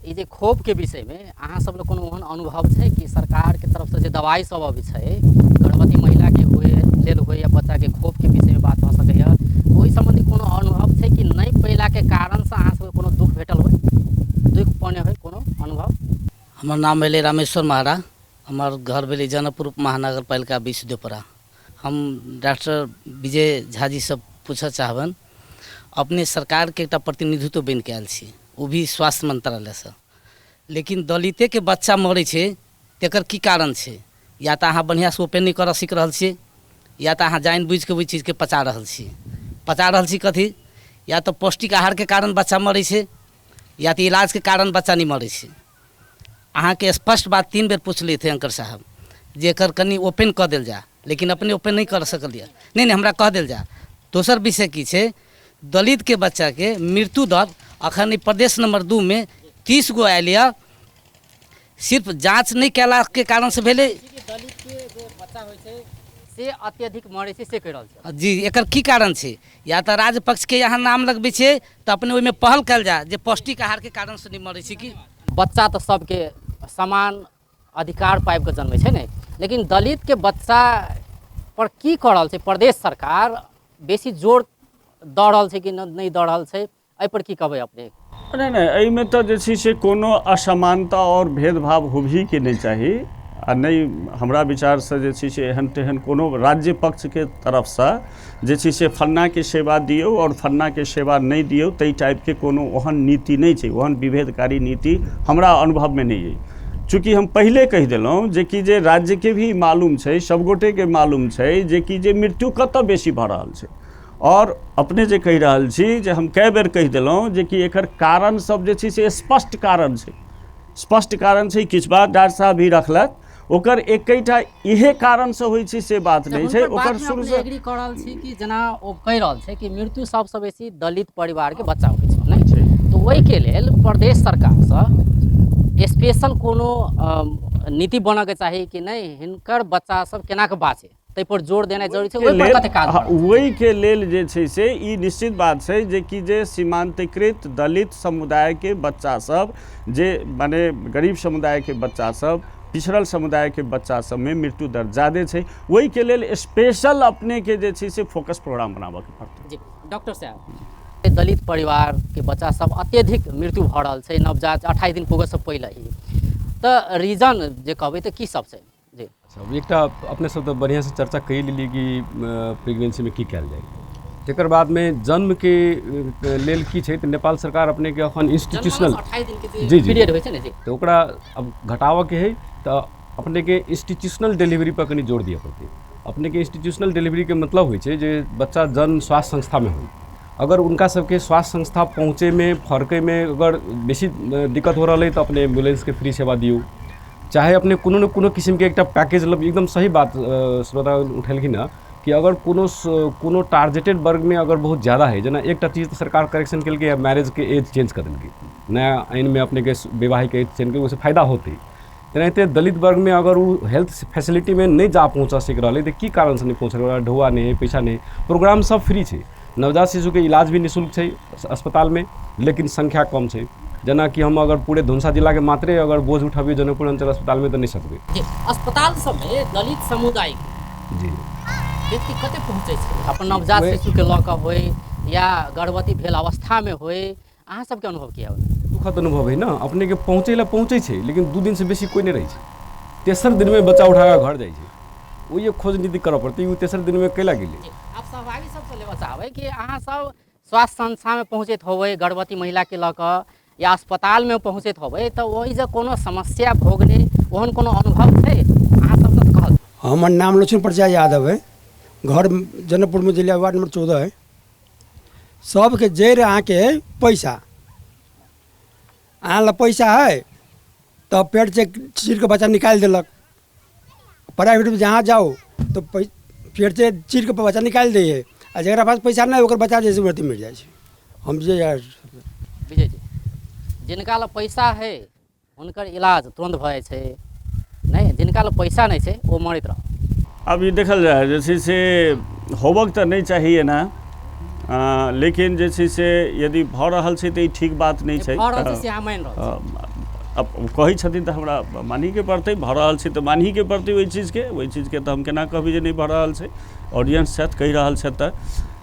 ई जे खोप के विषय में अहाँ सब कोनो ओहन अनुभव छै कि सरकार के तरफ से जे दवाई सब अबै छै गर्भवती महिला के हुए लेल हुए या बच्चा के खोप के विषय में बात भऽ सकैए ओहि संबंधी कोनो अनुभव छै कि नहीं पैला के कारण से अहाँ सबके कोनो दुख भेटल होय दुख पने होय कोनो अनुभव हमार नाम भेलै रामेश्वर महारा हमार घर भेलै जनकपुर महानगर पालिका 20 देवपरा हम डॉक्टर विजय झा जी से पूछऽ चाहबन अपने सरकार के एकटा प्रतिनिधित्व बन के आयल छी वो भी स्वास्थ्य मंत्रालय से लेकिन दलिते के बच्चा मरै छै तेकर की कारण छै या तऽ अहाँ बढ़िया से ओपन नहीं करऽ सीख रहल छियै या तऽ अहाँ जानि बुझि के ओहि चीज के पचा रहल छी कथी या तऽ पौष्टिक आहार के कारण बच्चा मरै छै या तऽ इलाज के कारण बच्चा नहीं मरै छै अहाँ के स्पष्ट बात 3 बेर पूछले थे अंकर साहब जे एकर कनी ओपन कऽ देल जा लेकिन अपने ओपन नहीं कर सकलिए नहीं हमरा कह देल जा दोसर विषय की छै दलित के बच्चा के मृत्यु दर अखन प्रदेश नंबर 2 में 30 गो आयल यऽ सिर्फ जांच नहीं कैला के कारण से भेले दलित के जे बच्चा होइ छै से अत्यधिक मरै छै से कहि रहल छै जी एकर की कारण छै या तऽ राज्य पक्ष के यहाँ नाम लगबै छै तऽ अपने ओहिमे पहल कल जा जे पौष्टिक आहार के कारण से नहीं मरै छै कि बच्चा तो सबके समान अधिकार पाबि के जन्मै छै ने लेकिन दलित के बच्चा पर की कऽ रहल छै प्रदेश सरकार बेसी जोर दऽ रहल छै कि नहीं दऽ रहल छै एहि पर की कहबै अपने नहीं एहिमे तऽ जे छै से कोनो असमानता और भेदभाव होबही के नहीं चाही आ नहीं हमरा विचार से जे छै से एहन तेहन कोनो राज्य पक्ष के तरफ से जे छै से फन्ना के सेवा दियौ और फन्ना के सेवा नहीं दियौ ताहि टाइप के कोनो ओहन नीति नहीं छै ओहन विभेदकारी नीति हमरा अनुभव में नहीं है चूँकि हम पहले कहि देलहुँ जे कि जे राज्य के भी मालूम छै सबगोटे के मालूम छै जे कि जे मृत्यु कतऽ बेसी भऽ रहल छै और अपने जे कहि रहल छी जे हम कई बेर कहि देलहुँ जे कि एकर कारण सब जे छै से स्पष्ट कारण छै किछु बात डॉक्टर साहब भी रखलक ओकर एकैटा इहे कारण से होइ छै से बात नहीं छै ओकर शुरू से एग्री कऽ रहल छी कि जेना ओ कहि रहल छै कि मृत्यु सबसँ बेसी दलित परिवार के बच्चा होइ छै नहीं छै तो ओहि के लेल प्रदेश सरकार से स्पेशल कोनो नीति बनऽ के चाही कि नहीं हिनकर बच्चा सब केना के बाँचे ताहि पर जोर देना जरूरी छै ओहि पर कते काज ओहि के लेल जे छै से ई निश्चित बात छै जे कि जे सीमांतकृत दलित समुदाय के बच्चा सब जे माने गरीब समुदाय के बच्चा सब पिछड़ल समुदाय के बच्चा सब में मृत्यु दर ज़्यादा छै ओहि के लेल स्पेशल अपने के जे छै से फोकस प्रोग्राम बनाबऽ के पड़तै जी डॉक्टर साहब दलित परिवार के बच्चा सब अत्यधिक मृत्यु भऽ रहल छै नवजात 28 दिन पुगै से पहिले ही तऽ रीजन जे कहबै तऽ की सब छै जी एकटा अपने सब तो बढ़िया से चर्चा कई लेलिए कि प्रेगनेंसी में की कयल जाए तकर बाद में जन्म के लेल की छै तऽ नेपाल सरकार अपने के अखन इंस्टीट्यूशनल 28 दिन के जे पीरियड होइ छै ने जी तो ओकरा अब घटावा के है तो अपने के इंस्टीट्यूशनल डिलीवरी पर कनी जोर दिए पड़तै अपने के इंस्टीट्यूशनल डिलीवरी के मतलब होइ छै जे बच्चा जन्म स्वास्थ्य संस्था में हो अगर उनका सबके स्वास्थ्य संस्था पहुँचे में फर्के में अगर बेसी दिक्कत हो रहा है तो अपने एम्बुलेंस के फ्री सेवा दियो, चाहे अपने कोनो न कोनो किस्म के एक पैकेज मतलब एकदम सही बात श्रोता उठेलखिन ना कि अगर कोनो टारगेटेड वर्ग में अगर बहुत ज़्यादा है जना एक चीज़ तो सरकार करेक्शन के मैरिज के एज चेंज कर देंगे, नया आइन में अपने के वैवाहिक एज चेंज के उससे फायदा होते तेनाते दलित वर्ग में अगर वो हेल्थ फैसिलिटी में नहीं जा पहुँचा सक रहा है तो की कारण से नहीं पहुँच रहा, ढुआ नहीं पैसा नहीं, प्रोग्राम सब फ्री है, नवजात शिशु के इलाज भी निःशुल्क है अस्पताल में, लेकिन संख्या कम है। जना कि हम अगर पूरे धनुषा जिला के मात्रे अगर बोझ उठाबी जनकपुर अंचल अस्पताल में तो नहीं सकते। अस्पताल सब में दलित समुदाय जी व्यक्ति कते पहुँचे अपन नवजात शिशु के लऽ कऽ होय या गर्भवती भेल अवस्था में होय, अहाँ सबके अनुभव किया दुखद अनुभव है ना, अपने के पहुँचे छे लेकिन 2 दिन से बेसी कोई नहीं रही है, तेसर दिन में बच्चा उठा घर जाए वो ये खोज नीति करऽ पड़ती है, तेसर दिन में कैला गेले। आप सहभागी सबसे लेबऽ चाहबै कि अहाँ सब स्वास्थ्य संस्था में पहुँचैत होबै गर्भवती महिला के लऽ कऽ या अस्पताल में पहुँचैत होबै तो वही से कोनो समस्या भोगने ओहन कोनो अनुभव छै अहाँ सब तऽ कहल। हमर नाम लक्ष्मण प्रसाद यादव है, घर जनकपुर में जिला वार्ड नंबर 14 है। सबके जड़ अहाँ के पैसा अहाँ पैसा है तो पेट से चीर के बच्चा निकाल दिलक, प्राइवेट में जहाँ जाओ तो पेट से चीर के बच्चा निकाल दिए, आ जरा पास पैसा नहीं ओकर बच्चा जैसे मृत्यु मिल जाए। हम जे विजय जी जिनका लग पैसा है उनकर इलाज तुरंत भऽ जाइ छै, नहीं जिनका लग पैसा नहीं है वो मरैत रह। अब ये देखल जाए जैसे से होबक तो नहीं चाहिए ना, लेकिन जैसे से यदि भऽ रहल छै तो ठीक बात नहीं छै। अब कही छथिन तो हमरा मानी के पड़ते, भऽ रहल छै तो मानी के पड़ते वही चीज़ के तो हम केना कहबी जे नहीं भऽ रहल छै, ऑडियंस छथि कहि रहल छथि तऽ,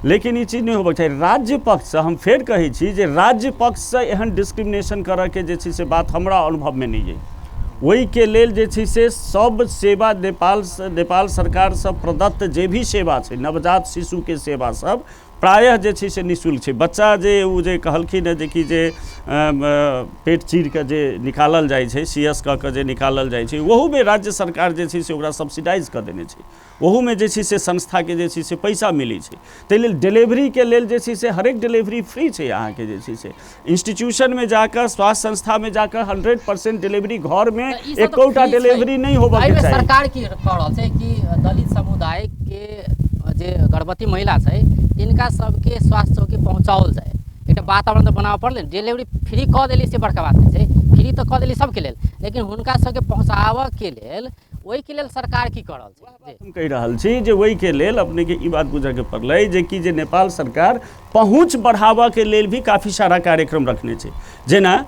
लेकिन ये चीज़ नहीं होबक चाहिए। राज्य पक्ष से हम फेर कहै छी जे राज्य पक्ष से एहन डिस्क्रिमिनेशन करऽ के जे छै से बात हमरा अनुभव में नहीं है। वही के लेल जे छै से सब सेवा नेपाल सरकार से प्रदत्त जे भी सेवा छै नवजात शिशु के सेवा सब प्रायः जे छै से निःशुल्क छै। बच्चा जे ओ जे कहलखिन जे कि जे पेट चीर के जे निकालल जाइ छै CS कऽ के जे निकालल जाइ छै वहू में राज्य सरकार जे छै से ओकरा सब्सिडाइज कऽ देने छै, वहू में जे छै से संस्था के जे छै से पैसा मिलै छै। ताहि लेल डिलीवरी के लेल जे छै से हरेक डिलीवरी फ्री छै, अहाँ के जे छै से इंस्टीट्यूशन में जाकर स्वास्थ्य संस्था में जाकर 100% डिलीवरी घर में एकोटा डिलीवरी नहीं होबऽ के चाही। सरकार की कह रहल छै कि दलित समुदाय के जे गर्भवती महिला छै तिनका सबके स्वास्थ्य चौकी पहुँचाओल जाए, एक वातावरण तो बनाबऽ पड़लै। डिलीवरी फ्री कऽ देली से बड़का बात नहीं छै, फ्री तो कऽ देली सबके लेल, लेकिन हुनका सबके पहुँचाबऽ के लेल वही के लेल सरकार की कर रहल छै। हम कहि रहल छी जे वही के लेल अपने के ई बात बुझे के पड़लै जे कि जे नेपाल सरकार पहुँच बढ़ाबऽ के लेल भी काफ़ी सारा कार्यक्रम रखने छै। जेना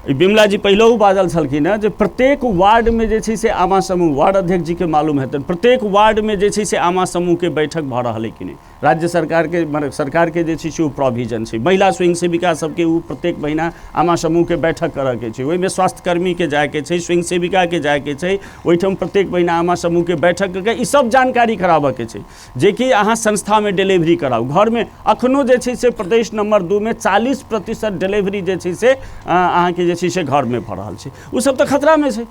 बिमला जी पहले बाजल छलखिन जे प्रत्येक वार्ड में जे छै से आमा समूह, वार्ड अध्यक्ष जी के मालूम हेतन, प्रत्येक वार्ड में जे छै से आमा समूह के बैठक भऽ रहल है कि नहीं। राज्य सरकार के जे छै से प्रोविजन छै, महिला स्वयं सेविका सबके उ प्रत्येक महीना आमा समूह के बैठक करऽ के छै, ओहिमे स्वास्थ्य कर्मी के जाए के छै, स्वयं सेविका के जाए के छै, ओहिठाम प्रत्येक महीना आमा समूह के बैठक करके ई सब जानकारी कराबऽ के छै जे कि अहाँ संस्था में डिलीवरी कराउ। घर में अखनो जे छै से प्रदेश नंबर 2 में 40% डिलीवरी जे छै से अहाँ के जे छै से घर में भऽ रहल छै। उ सब तऽ खतरा में छै,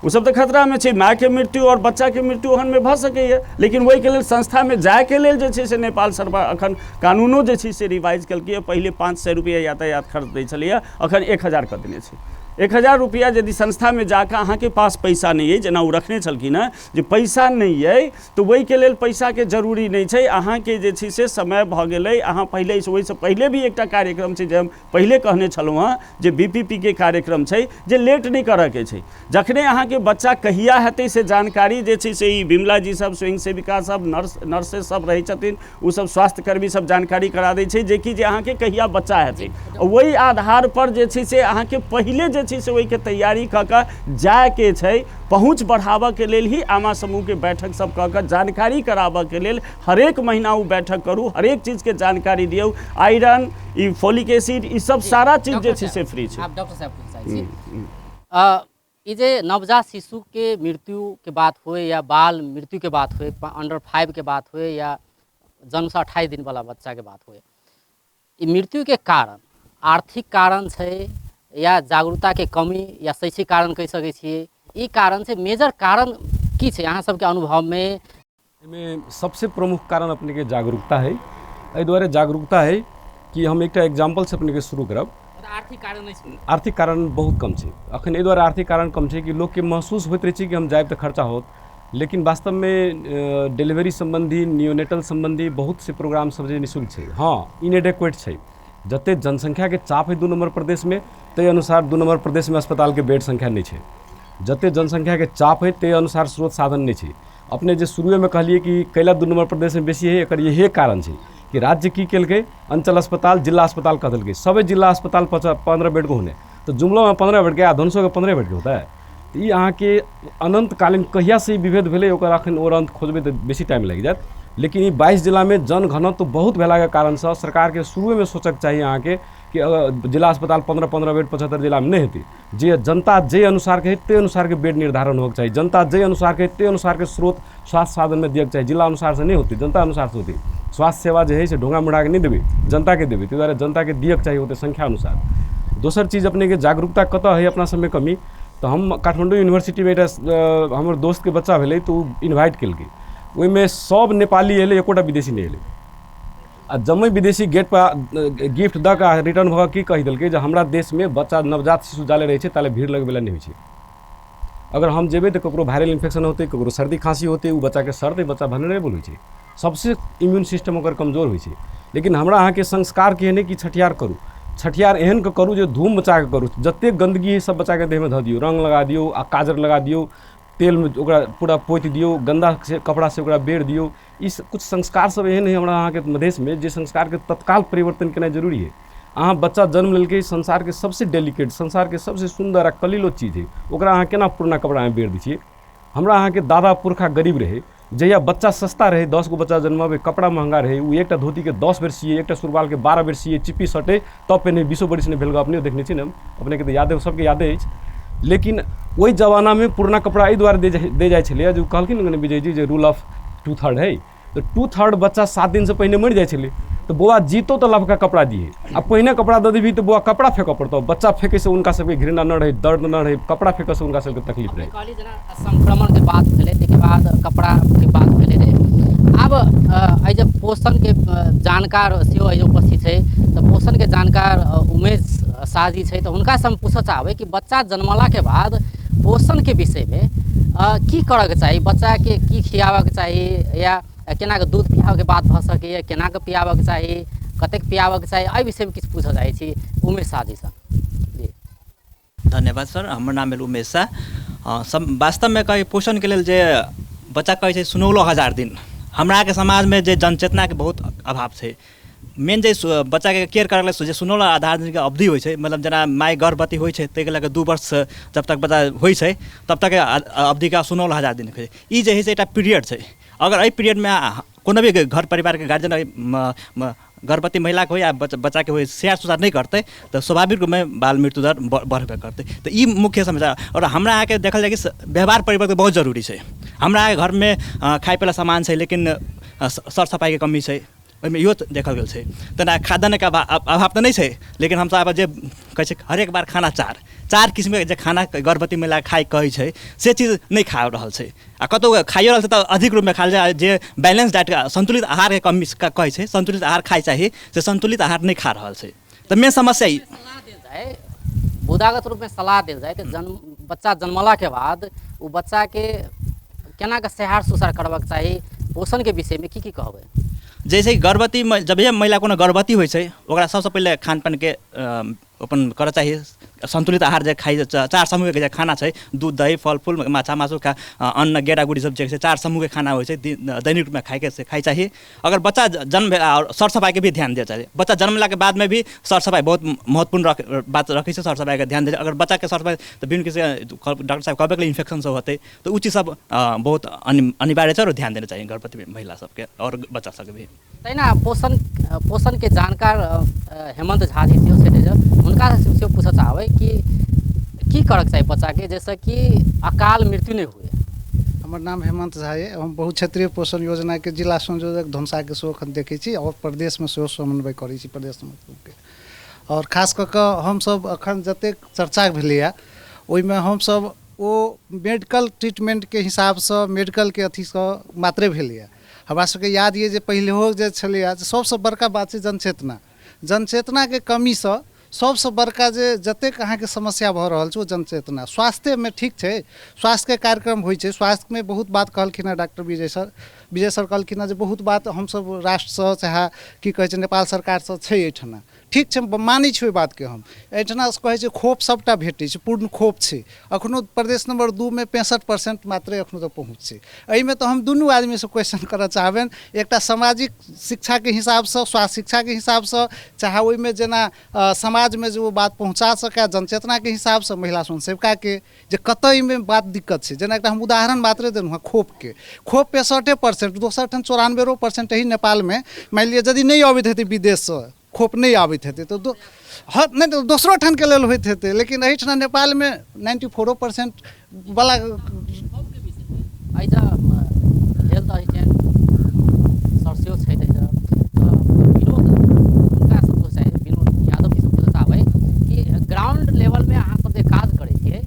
उ सब तऽ खतरा में छै। माय के मृत्यु और बच्चा के मृत्यु ओहन में भऽ सकैए, लेकिन वही के लेल संस्था में जाए के लेल जे छै से नेपाल सरकार अखन कानूनो जे छै से रिवाइज केलकै। पहले 500 रुपया यातायात खर्च दै छलैए, अखन 1000 कऽ देने छै। 1000 रुपया यदि संस्था में जाकर अहाँ के पास पैसा नहीं है, जना रखने छलखिन हँ जे पैसा नहीं है तो वही के लेल पैसा के जरूरी नहीं है। अहाँ के जे छै से समय भऽ गेलै, अहाँ पहले वही से पहले भी एकटा कार्यक्रम छै जे हम पहले कहने छलहुँ हँ जे BPP के कार्यक्रम छै जे लेट नहीं करऽ के छै। जखने अहाँ के बच्चा कहिया हेतै से जानकारी जे छै से ई बिमला जी सब, स्वयं सेविका सब, नर्सेस सब रहै छथिन, उ सब स्वास्थ्य कर्मी सब जानकारी करा दै छै जे कि जे अहाँ के कहिया बच्चा हेतै। वही आधार पर जे छै से अहाँ के पहले जे छै से वही के तैयारी कऽ कऽ जाए के छै। पहुँच बढ़ाबऽ के लेल ही आमा समूह के बैठक सब कऽ कऽ जानकारी कराबऽ के लेल हरेक महीना वो बैठक करू, हरेक चीज के जानकारी दियौ। आयरन, ई फोलिक एसिड, ई सब सारा चीज जे छै से फ्री छै। आप डॉक्टर साहब ई जे नवजात शिशु के मृत्यु के बात हुए या बाल मृत्यु के बात हुए, अंडर 5 के बात हुए या जन्म से 28 दिन वाला बच्चा के बात हुए, ई मृत्यु के कारण आर्थिक कारण छै या जागरूकता के कमी या शैक्षिक कारण कह सकै छियै, ई कारण से मेजर कारण की छै अहाँ सबके अनुभव में? सबसे प्रमुख कारण अपने के जागरूकता है। एहि दुआरे जागरूकता है कि हम एक एग्जाम्पल से अपने के शुरू करब। आर्थिक कारण नहीं छै, आर्थिक कारण बहुत कम है अखन, एहि दुआरे आर्थिक कारण कम है कि लोग के महसूस होते रहे कि हम जाए तो खर्चा होत, लेकिन वास्तव में डिलीवरी संबंधी नियोनेटल संबंधी बहुत से प्रोग्राम सब जे निःशुल्क है। हाँ, इनएडेक्वेट है, जते जनसंख्या के चाप है 2 नंबर प्रदेश में, ते अनुसार 2 नंबर प्रदेश में अस्पताल के बेड संख्या नहीं है। जते जनसंख्या के चाप है ते अनुसार स्रोत साधन नहीं है। अपने जो शुरू में कहलिए कि कैला 2 नंबर प्रदेश में बेसी है, एकर यही कारण है कि राज्य की केलकै अंचल अस्पताल जिला अस्पताल कह दिल्कै, सब जिला अस्पताल 15 बेड को होने, तो जुमलो में 15 बेड के आ धनुषो के 15 बेड के होता है। तो ये अहाँ के अनंतकालीन कहिया से विभेद भेलै ओकर अखन और अंत खोजबै तो बेसी टाइम लग जाए। लेकिन ये 22 जिला में जन घनत्व तो बहुत भेला के कारण से सरकार के शुरू में सोचक चाहिए अहाँ के कि जिला अस्पताल 15 बेड 75 जिला में नहीं होती, जे जनता जे अनुसार के ते अनुसार के बेड निर्धारण होगा चाहिए, जनता जे अनुसार के ते अनुसार के स्रोत स्वास्थ्य साधन में दिया चाहिए। जिला अनुसार से नहीं होती, जनता अनुसार से होती। स्वास्थ्य सेवा जो है से ढोंगा मुड़ा के नहीं देवी, जनता के देवी, ताहि जनता के दियक चाहिए होते संख्या अनुसार। दोसर चीज़ अपने के जागरूकता कत है अपना सब में कमी, तो हम काठमांडू यूनिवर्सिटी में हमारे दोस्त के बच्चा भेलै तो इन्वाइट केलकै, ओहिमे सब नेपाली एलै, एकोटा विदेशी नहीं एलै। आ जम्मै विदेशी गेट पर गिफ्ट दऽ कऽ रिटर्न भऽ की कहि देलकै जे हमरा देश में बच्चा नवजात शिशु जाले रहै छै ताले भीड़ लगबै नहीं होइ छै। अगर हम जेबै तो ककरो वायरल इन्फेक्शन होते, ककरो सर्दी खांसी होते, वो बच्चा के सर्द बच्चा वनरेबल होइ छै, सबसे इम्यून सिस्टम ओकर कमजोर होइ छै। लेकिन हमरा अहाँ के संस्कार केहन कि छठियार करू, छठियार एहन के करू जो धूम बचा के करू, जते गंदगी है सब बचा के देह में धऽ दियौ, रंग लगा दियौ आ काजर लगा दियौ, तेल में ओकरा पूरा पोति दियौ, गंदा से कपड़ा से ओकरा बेर दियौ। इस कुछ संस्कार सब एहन है हमरा अहाँ के मधेश में जे संस्कार के तत्काल परिवर्तन केनाइ जरूरी है। अहाँ बच्चा जन्म लेलकै, संसार के सबसे डेलिकेट, संसार के सबसे सुंदर आ कलीलो चीज है, ओकरा अहाँ केना पुरना कपड़ा में बेर दै छियै। हमरा अहाँ के दादा पुरखा गरीब रहे, जहिया बच्चा सस्ता रहे, 10 गो बच्चा जन्मावे, कपड़ा महंगा रहे, वो एकटा धोती के 10 बेर सिए, एकटा सुरवाल के 12 बेर सिए, चिप्पी सटे तब पहिने 20 बरिस ने भेल, अपने देखने छी ने, अपने के तो याद है, सबके यादे अछि। लेकिन वही जमाना में पुरना कपड़ा एहि दुआरे दे जाइ छलै जे कहलखिन ने विजय जी जे रूल ऑफ 2/3 है, तो 2/3 बच्चा 7 दिन से पहले मरि जाइ छलै, तो बौआ जीतो तो लबका कपड़ा दिए, आ पहिने कपड़ा दे देबही तो बौआ कपड़ा फेंकऽ पड़तौ। बच्चा फेंके से उनका सबके घृणा न रहे, दर्द न रहे, कपड़ा फेंके से उनका सबके तकलीफ रहे। कहली जेना संक्रमण के बात भेलै, ताहिके बाद कपड़ा के बात भेलै रे। आब एहि जे पोषण के जानकार सेहो एहि उपस्थित छै, तऽ पोषण के जानकार उमेश शाह जी छै, तऽ हुनका से हम पूछऽ चाहबै कि बच्चा जन्मला के बाद पोषण के विषय में की करऽ के चाही, बच्चा के की खियाबऽ के चाही, या केना के दूध पियाबऽ के बात भऽ सकैए, केना के पियाबऽ के चाही, कतेक पियाबऽ के चाही, एहि विषय में किछु पूछऽ चाहै छी उमेश शाह जी से। जी धन्यवाद सर, हमर नाम भेल उमेश शाह। सब वास्तव में कही पोषण के लेल जे बच्चा कहै छै 16,000 दिन, हमरा के समाज में जे जनचेतना के बहुत अभाव छै। मेन जे बच्चा के केयर करल जे 16,000 दिन के अवधि होइ छै, मतलब जेना माय गर्भवती होइ छै ताहिके लऽ 2 वर्ष जब तक बच्चा होइ छै तब तक अवधि का 16,000 दिन छै। ई जे है से एकटा पीरियड छै, अगर एहि पीरियड में कोनो भी घर परिवार के गार्जियन गर्भवती महिला के हो या बच्चा के हो स्याहार सुसार नहीं करते तो स्वाभाविक रूप में बाल मृत्यु दर बढ़बे करते। तो ये मुख्य समस्या। और हमरा अहाँ के देखल जाए कि व्यवहार परिवर्तन बहुत जरूरी है। हमरा घर में खाए पिला सामान है लेकिन सर सफाई के कमी है, ओहिमे इहो देखल गेल छै। तेना खाद्यान्न के अभाव तो नहीं है, लेकिन हम सब जे कहै छै हरेक बार खाना चार किस्म के जे खाना गर्भवती महिला खाए कहै छै से चीज नहीं खा रहल छै। आ कतौ खाइयो रहल छै तऽ अधिक रूप में खाल जाए, जे बैलेंस डाइट संतुलित आहार के कमी कहै छै, संतुलित आहार खाए चाहिए, से संतुलित आहार नहीं खा रहल छै। तो मेन समस्या ई बुदागत रूप में सलाह देल जाए तो बच्चा जन्मला के बाद वो बच्चा के केना के स्याहार सुसार करबाक चाही, पोषण के विषय में की कहबै। जैसे गर्भवती जब महिला कोनो गर्भवती होइ छै ओकरा सबसे पहले खानपान के अपन करऽ चाहिए। संतुलित आहार जे खाइ 4 समूह के जे खाना छै, दूध दही फल फूल माछा मासु का अन्न गेड़ा गुड़ी सब जे 4 समूह के खाना होइ छै दैनिक रूप में खाइ चाहिए। अगर बच्चा जन्म भेला और सर सफाई के भी ध्यान दिया चाहिए। बच्चा जन्मला के बाद में भी सर सफाई बहुत महत्वपूर्ण बात रखै छै, सर सफाई के ध्यान दे। अगर बच्चा के सर सफाई तो विभिन्न किसिम डॉक्टर साहब कहबे के इन्फेक्शन सब होते तो उ चीज सब बहुत अनिवार्य छै और ध्यान देना चाहिए गर्भवती महिला सबके और बच्चा सबके भी। तहिना पोषण के जानकार हेमंत झा जी हुनका से पूछऽ चाहबै कि की करक चाही बच्चा के जैसे कि अकाल मृत्यु नहीं हुए। हमर नाम हेमंत झा है, हम बहुक्षेत्रीय पोषण योजना के जिला संयोजक धनसा के सेहो एखन देखै छी और प्रदेश में सेहो समन्वय करै छी प्रदेश के। और खास कऽ कऽ हमसब एखन जतेक चर्चा भेलैए ओहिमे हमसब ओ मेडिकल ट्रीटमेंट के हिसाब से मेडिकल के अथी से मात्रे भेलैए। हमरा सबके याद ये जे पहिलेहो जे छलैए सबसे बड़का बात छै जनचेतना। जनचेतना के कमी से सबसे बड़का जे जतेक अहाँके समस्या भऽ रहल छै ओ जनचेतना। स्वास्थ्य में ठीक छै, स्वास्थ्य के कार्यक्रम होइ छै, स्वास्थ्य में बहुत बात कहलखिन हैं डॉक्टर विजय सर कहलखिन हैं जे बहुत बात हमसब राष्ट्र से चाहे की कहै छै नेपाल सरकार से छै एहिठना, ठीक छै, मानै छी ओहि बात के। हम एहिठना कहै छै खोप सबटा भेटै छै, पूर्ण खोप छै। अखनो प्रदेश नंबर 2 में 65% मात्रे अखनो तक पहुँच छै। एहिमे तो हम दुनू आदमी से क्वेश्चन करऽ चाहबनि, एकटा सामाजिक शिक्षा के हिसाब से, स्वास्थ्य शिक्षा के हिसाब से, चाहे ओहिमे जेना समाज में जो बात पहुँचा सके जनचेतना के हिसाब से, महिला स्वयंसेविका के जे कतऽ में बात दिक्कत छै। जेना एकटा हम उदाहरण मात्रे देलहुँ हैं खोप के, खोप 65%, दोसर ठाम 94% ही नेपाल में मान लिअ यदि नहीं अबैत हेतै विदेश से खोप नहीं आबैत हेतै तो नहीं तो दोसरो ठान के लेल होइत हेतै, लेकिन एहिठना नेपाल में 94% वाला सरसियो छै विनोद हुनका सबको चाहे विनोद यादव जी सबको चाहबै कि ग्राउंड लेवल में अहाँ सब जे काज करै छियै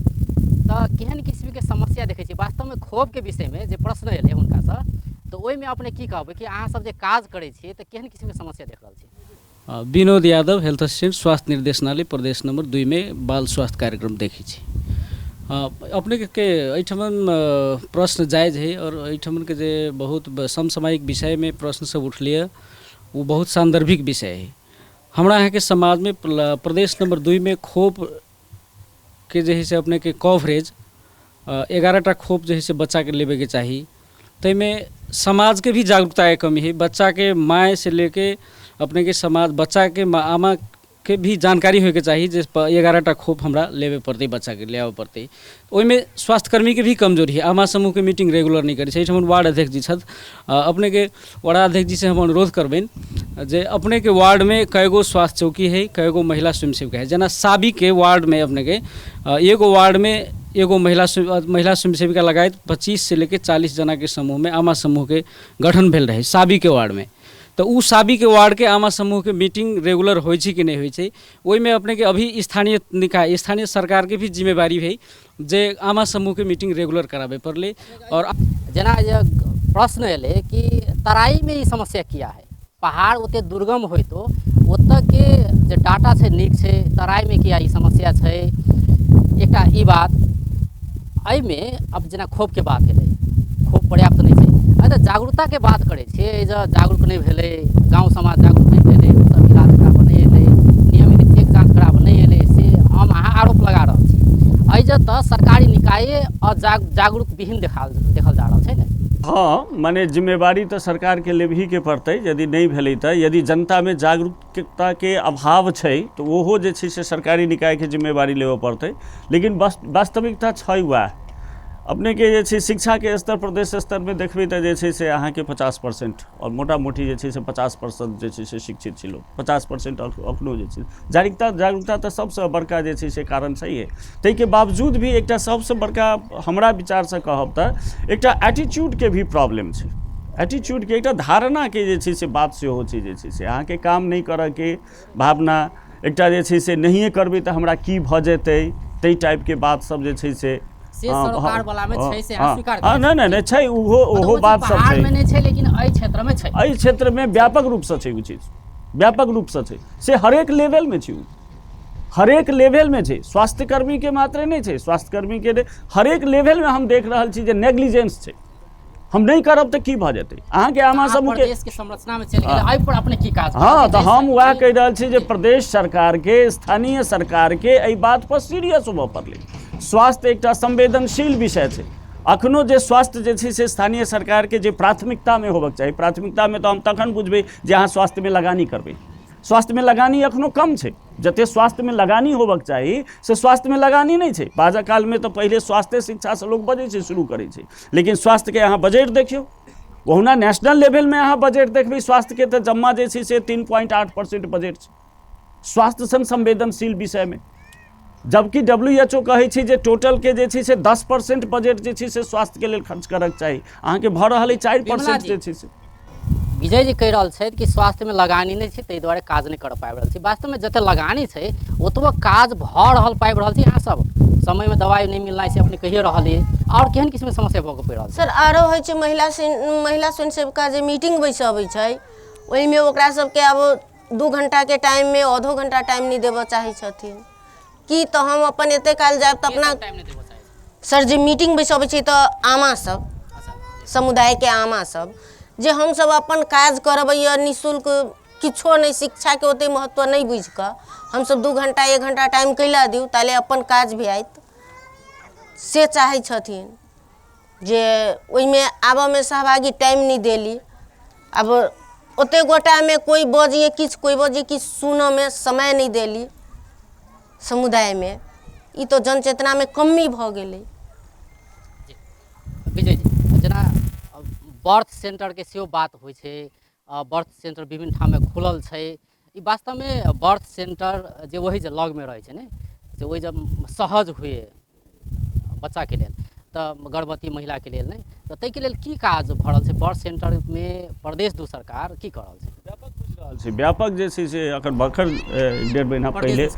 तऽ केहन किस्म के समस्या देखै छियै। वास्तव में खोप के विषय में जे प्रश्न एलै हुनका से तो ओहि में अपने की कहबै कि अहाँ सब जे काज करै छियै तऽ केहन किस्म के समस्या देख रहल छियै। विनोद यादव हेल्थ असिस्टेंट स्वास्थ्य निर्देशनालय प्रदेश नंबर 2 में बाल स्वास्थ्य कार्यक्रम देखी छी। अपने के एहिठमन प्रश्न जायज है और एहिठमन के जे बहुत समसामयिक विषय में प्रश्न सब उठलिए वो बहुत सांदर्भिक विषय है। हमरा यहाँ के समाज में प्रदेश नंबर 2 में खोप के जे है से अपने के कवरेज 11टा खोप जो है से बच्चा के लेवे के चाहिए, तै में समाज के भी जागरूकता के कमी है। बच्चा के माँ से लेके अपने के समाज बच्चा के आमा के भी जानकारी होके चाहिए जे 11टा खोप हमरा लेवे पड़ते, बच्चा के ले आवे पड़ते। ओहिमे स्वास्थ्यकर्मी के भी कमजोरी है, आमा समूह के मीटिंग रेगुलर नहीं करे। हम वार्ड अध्यक्ष जी छथि, अपने के वार्ड अध्यक्ष जी से हम अनुरोध करबेन जे अपने के वार्ड में कएगो स्वास्थ्य चौकी है, कएगो महिला स्वयंसेविका है। जना साबी के वार्ड में अपने के एगो वार्ड में एगो महिला स्वयंसेविका लगायत 25 से लेके 40 जना के समूह में आमा समूह के गठन भेल रहे साबी के वार्ड में। तो उ साबी के वार्ड के आमा समूह के मीटिंग रेगुलर हो कि नहीं हो, ओहि में अपने के अभी स्थानीय निकाय स्थानीय सरकार के भी जिम्मेवारी है जे आमा समूह के मीटिंग रेगुलर करावे पड़ले। और जना प्रश्न एले कि तराई में ये समस्या किया है, पहाड़ ओते दुर्गम हो तो ओतऽ के जे डाटा है नीक है, तराई में किया ये समस्या है। एकटा ई बात एहि में अब जना खोप के बात है, खोप पर्याप्त नहीं है। अरे जागरूकता के बात करे छे, जागरूक नहीं भेले, गाँव समाज जागरूक नहीं भेले, सब इलाज कराबऽ नहीं एले, नियमित चेक जाँच कराबऽ नहीं एले, से हम अहाँ आरोप लगा रहल छी। एहि तऽ सरकारी निकाये जागरूक विहीन देखल जा रहल छै ने। हाँ, माने जिम्मेवारी तो सरकार के लेबही के पड़ते। यदि नहीं भेलै तऽ यदि जनता में जागरूकता के अभाव छै तो ओहो जे छै से सरकारी निकाय के जिम्मेवारी लेबऽ पड़ते। लेकिन वास्तविकता छै वएह, अपने के जे छै शिक्षा के स्तर प्रदेश स्तर में देखबै तऽ जे छै से अहाँ के 50% और मोटा मोटी जे छै से 50% जे छै से शिक्षित छै लोग, 50% अखनो जे छै जागरूकता तऽ सबसे बड़का जे छै से कारण छै है। ताहि के बावजूद भी एकटा सबसे बड़का हमरा विचार से कहब तऽ एकटा एटीट्यूड के भी प्रॉब्लम छै। एटीट्यूड के एकटा धारणा के जे छै से बात सेहो छै, जे छै से अहाँ के काम नहीं करऽ के भावना, एकटा जे छै से नहिए करबै तऽ हमरा की भऽ जेतै, ताहि टाइप के बात सब जे छै से सरोकार वाला में छै से अहाँ स्वीकार करै छी। नहीं छै, ओहो बात सब छै, में नहीं छै, लेकिन एहि क्षेत्र में छै। एहि क्षेत्र में व्यापक रूप से छै, उ चीज व्यापक रूप से छै, से हरेक लेवल में छै, हरेक लेवल में छै। स्वास्थ्यकर्मी के मात्रे नहीं छै, स्वास्थ्यकर्मी के हरेक लेवल में हम देख रहल छी जे नेग्लिजेंस छै। हम नहीं करब तऽ की भऽ जेतै। अहाँ के आमा समूह के देश के संरचना में चलि गेलै, एहि पर अपने की काज। हाँ, तो हम वह कहि रहल छी जे प्रदेश सरकार के स्थानीय सरकार के एहि बात पर सीरियस होबऽ पड़लै। स्वास्थ्य एकटा संवेदनशील विषय छै। अखनो जे स्वास्थ्य जे छै से स्थानीय सरकार के जे प्राथमिकता में होबक चाही, प्राथमिकता में तो हम तखन बुझबै जे अहाँ स्वास्थ्य में लगानी करबै। स्वास्थ्य में लगानी अखनो कम छै, जते स्वास्थ्य में लगानी होबक चाही से स्वास्थ्य में लगानी नहीं छै। बाजा काल में तो पहले स्वास्थ्य शिक्षा से लोग बजै छै, शुरू करै छै, लेकिन स्वास्थ्य के अहाँ बजट देखियौ, ओहुना नेशनल लेवल में अहाँ बजट देखबै स्वास्थ्य के तऽ जम्मा जे छै से 3.8% बजट छै स्वास्थ्य सन संवेदनशील विषय में। जबकि WHO कहै छै जे टोटल के जे छै से 10% बजट जे छै से स्वास्थ्य के लेल खर्च करक चाही, अहाँ के भऽ रहल 4% जे छै से। विजय जी कहि रहल छथि कि स्वास्थ्य में लगानी नहीं छै, ताहि दुआरे काज नहीं कर पाबि रहल छी। वास्तव में जते लगानी छै ओतबो काज भऽ रहल पाबि रहल छी। अहाँ सब समय में दवाई नहीं मिलना से अपने कहिए रहलिए, और केहन किस्म समस्या भऽ पड़ि रहल सर। आरो होइ छै महिला स्वयंसेविका जे मीटिंग बैसबै छै, ओहिमे ओकरा सबके अब 2 घंटा के टाइम में आधो घंटा टाइम नहीं देबऽ चाहे छथिन कि तो हम अपन एते काल जाब तो अपना सर जे मीटिंग बैसबै छी तो आमा सब समुदाय के आमा सब जे हम सब अपन काज करबै निःशुल्क किछो नहीं, शिक्षा के ओते महत्व नहीं बुझ कऽ हम सब 2 घंटा 1 घंटा टाइम कैला दिउ ताले अपन काज भी आयत से चाहे छथिन जे ओइमे आबऽ में सहभागी टाइम नहीं देली। अब ओते गोटा में कोई बजिए किछ कोई बजिए किछ सुनऽ में समय नहीं देली समुदाय में, ई तो जनचेतना में कमी भऽ गेलै। विजय जी जेना बर्थ सेंटर के सेहो बात होइ छै, बर्थ सेंटर विभिन्न ठाम में खुलल छै, ई वास्तव में बर्थ सेंटर जे वही जे लग में रहे छै ने जे वही जब सहज हुए बच्चा के लेल तो गर्भवती महिला के लेल नहीं तो तै के लेल की काज भऽ रहल छै बर्थ सेंटर में प्रदेश दू सरकार की कर रहल छै? व्यापक जे छै से अखन बखर 1.5 महीना पहले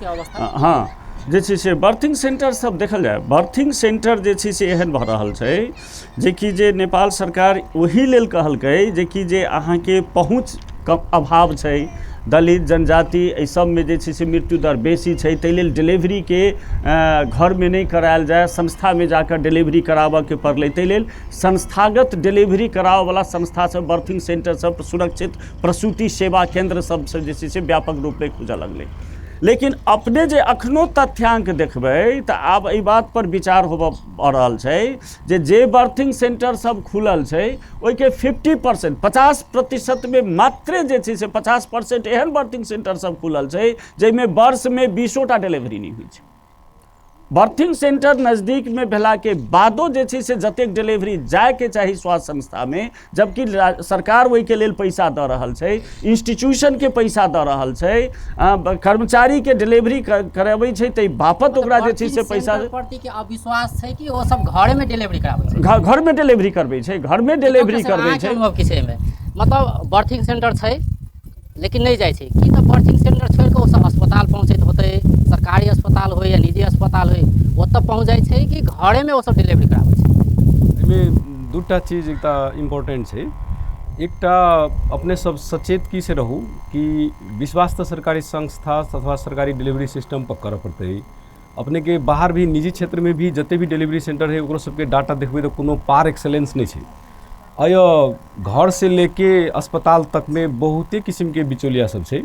हाँ जे छै से बर्थिंग सेंटर सब देखल जाए, बर्थिंग सेंटर जे छै से एहन भऽ रहल छै जे कि जे नेपाल सरकार ओही लेल कहलकै जे कि जे अहाँके पहुँच कम अभाव छै, दलित जनजाति एहि सबमे जे छै से मृत्यु दर बेसी छै, ताहि लेल डिलीवरीके घरमे नहीं करायल जाए, संस्थामे जाकर डिलीवरी कराबऽके पड़लै, ताहि लेल संस्थागत डिलीवरी कराबऽवला संस्था सब बर्थिंग सेंटर सब सुरक्षित प्रसूति सेवा केंद्र सब जे छै से व्यापक रूपमे खुजऽ लगलै। लेकिन अपने जे अखनो तथ्यांक देखबै तऽ आब एहि बात पर विचार होबऽ पड़ रहल छै जे बर्थिंग सेंटर सब खुलल छै ओहिके 50% 50% में मात्रे जे छै से 50% एहन बर्थिंग सेंटर सब खुलल छै जाहिमे वर्ष में 20टा डिलीवरी नहीं होइ छै। बर्थिंग सेंटर नज़दीक में भेला के बादो जे छै से जतेक डिलीवरी जाए के चाही स्वास्थ्य संस्था में, जबकि सरकार ओहि के लेल पैसा दऽ रहल छै, इंस्टीट्यूशन के पैसा दऽ रहल छै, कर्मचारी के डिलीवरी कराबै छै ताहि बापत ओकरा जे छै से पैसा प्रति के अविश्वास छै कि वो सब घरे में डिलीवरी कराबै छै, घर में डिलीवरी करबै छै, घर में डिलीवरी करबै छै। अनुभव की छै में मतलब बर्थिंग सेंटर छै लेकिन नहीं जाए छै कि तो बर्थिंग सेंटर छोड़ के वो सब अस्पताल पहुँचैत होते, सरकारी अस्पताल हो या निजी अस्पताल हो ओतऽ पहुँच जाए छै कि घरे में वो सब डिलीवरी कराबै छै? एहिमे दूटा चीज एकटा इम्पोर्टेंट छै, एकटा अपने सब सचेत की से रहू कि विश्वास तो सरकारी संस्था अथवा सरकारी डिलीवरी सिस्टम पर करऽ पड़तै। अपने के बाहर भी निजी क्षेत्र में भी जते भी डिलीवरी सेंटर है ओकरो सबके डाटा देखबै तो कोनो पार एक्सेलेंस नहीं छै। अयो घर से लेके अस्पताल तक में बहुते किस्म के बिचौलिया सब छै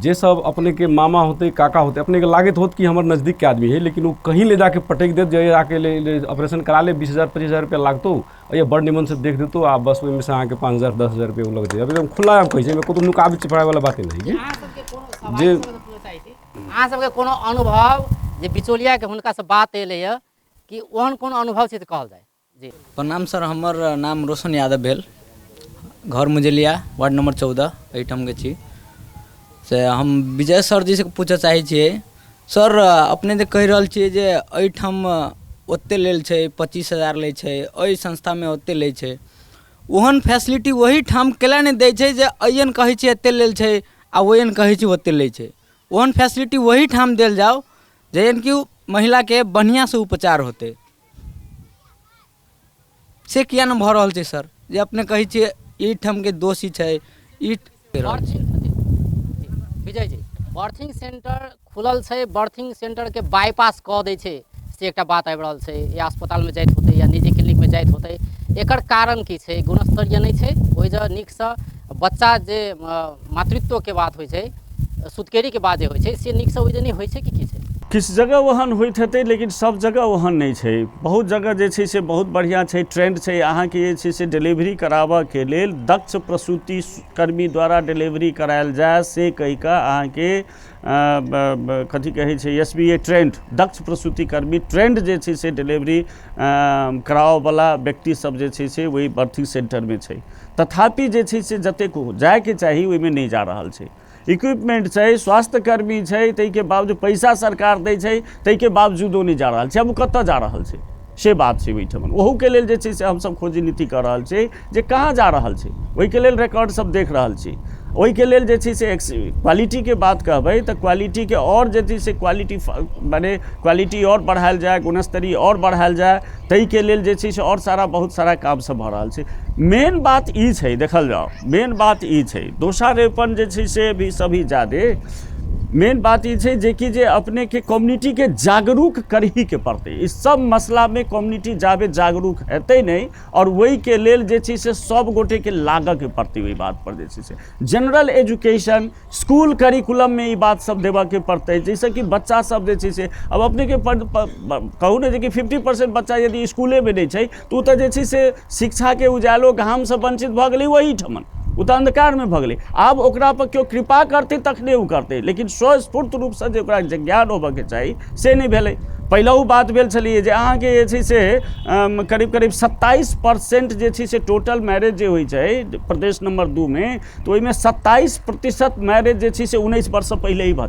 जे सब अपने के मामा होते काका होते, अपने के लागत होत कि हमर नज़दीक के आदमी है लेकिन वो कहीं ले जाके पटक देत जे आके ले ऑपरेशन करा ले 20,000 25,000 रुपया लागतो, ये बड़ निमन से देख देतो आ बस ओहिमे से अहाँके 5,000 10,000 रुपया लग जाए। अब एकदम खुला हम कहि छै कोनो नुकाबी छिपाए वाला बात नहीं है। जे अहाँ सबके कोनो अनुभव जे बिचौलिया के हुनका से बात एलै कि ओहन कोनो अनुभव छै तऽ कहल जाए? जी प्रणाम सर, हमर नाम रोशन यादव भेल, घर मुजलिया वार्ड नंबर 14 एहिठाम के छी। से हम विजय सर जी से पूछऽ चाहे छियै सर, अपने जे कहि रहल छियै जे एहिठाम ओते लेल छै 25,000 लै छै, एहि संस्था में ओते लै छै, ओहन फैसिलिटी वही ठाम केला नहीं दै छै जे अयन कहै छै एते लेल छै आ ओयन कहै छै ओते लै छै। ओहन फैसिलिटी वही ठाम देल जाओ जहन कि महिला के बढ़िया से उपचार होते, से किया न भऽ रहल छै सर? जे अपने कहै छियै ई ठाम के दोषी छै ई विजय जी बर्थिंग सेंटर खुलल छै, बर्थिंग सेंटर के बाईपास कऽ दै छै से एकटा बात आबि रहल छै, या अस्पताल में जाइत होते या निजी क्लिनिक में जाइत होते, एकर कारण की छै? गुणस्तरीय नहीं छै, ओहि जे नीक से बच्चा जे मातृत्व के बात होइ छै, सुतकेरी के बात जे होइ छै से नीक से ओहि जे नहीं होइ छै कि छै? किस जगह ओहन होइत हेतै लेकिन सब जगह ओहन नहीं छै। बहुत जगह जे छै से बहुत बढ़िया छै, ट्रेंड छै, अहाँके जे छै से डिलीवरी कराबऽ के लेल दक्ष प्रसूति कर्मी द्वारा डिलीवरी करायल जाए से कहि कऽ अहाँके कथी कहै छै SBA ट्रेंड दक्ष प्रसूति कर्मी ट्रेंड जे छै से डिलीवरी कराबऽवला व्यक्ति सब जे छै से वही बर्थिंग सेंटर में छै, तथापि जे छै से जतेक जायके चाही ओहिमे नहीं जा रहल छै। इक्विपमेंट छै, स्वास्थ्य कर्मी छै, ताहि के बावजूद पैसा सरकार दै छै, ताहि के बावजूदो नहीं जा रहल छै। अब कतऽ जा रहल छै से बात छै ओहिठाम। ओहू के लेल जे छै से हमसब खोजी नीति कऽ रहल छी जे कहाँ जा रहल छै, ओहि के लेल रिकॉर्ड सब देख रहल छी। ओहि के लेल जे छै से क्वालिटी के बात कहबै तऽ क्वालिटी के और जे छै से क्वालिटी माने क्वालिटी और बढ़ायल जाए, गुणस्तरीय और बढ़ायल जाए, ताहि के लेल जे छै से और सारा बहुत सारा काम सब भऽ रहल छै। मेन बात ई छै, देखल जाओ मेन बात ई छै, दोषारोपण जे छै से भी सभी जादे मेन बात ई छै जे कि जे अपने के कम्युनिटी के जागरूक करही के पड़तै। इस सब मसला में कम्युनिटी जाबे जागरूक हेतै नहीं और वही के लेल जे छै से सब गोटे के लागऽ के पड़तै। ओहि बात पर जे छै से जनरल एजुकेशन स्कूल करिकुलम में ई बात सब देबऽ के पड़तै, जैसे कि बच्चा सब जे छै से अब अपने के कहू ने जे कि 50% बच्चा यदि स्कूले में नहीं छै तो तऽ जे छै से शिक्षा के उजालो घाम से वंचित भऽ गेलै वही ठमन, ओ तऽ अंधकार में भऽ गेलै। आब ओकरा पर केओ कृपा करतै तखने ओ करतै, लेकिन स्वस्फूर्त रूप से जे ओकरा ज्ञान होबऽ के चाही से नहि भेलै। पहिलहु बात भेल छलिए जे अहाँके जे छै से करीब करीब 27% जे छै से टोटल मैरिज जे होइ छै प्रदेश नंबर 2 में, तऽ ओहिमे 27% मैरिज जे छै से 19 वर्ष से पहिले ही भऽ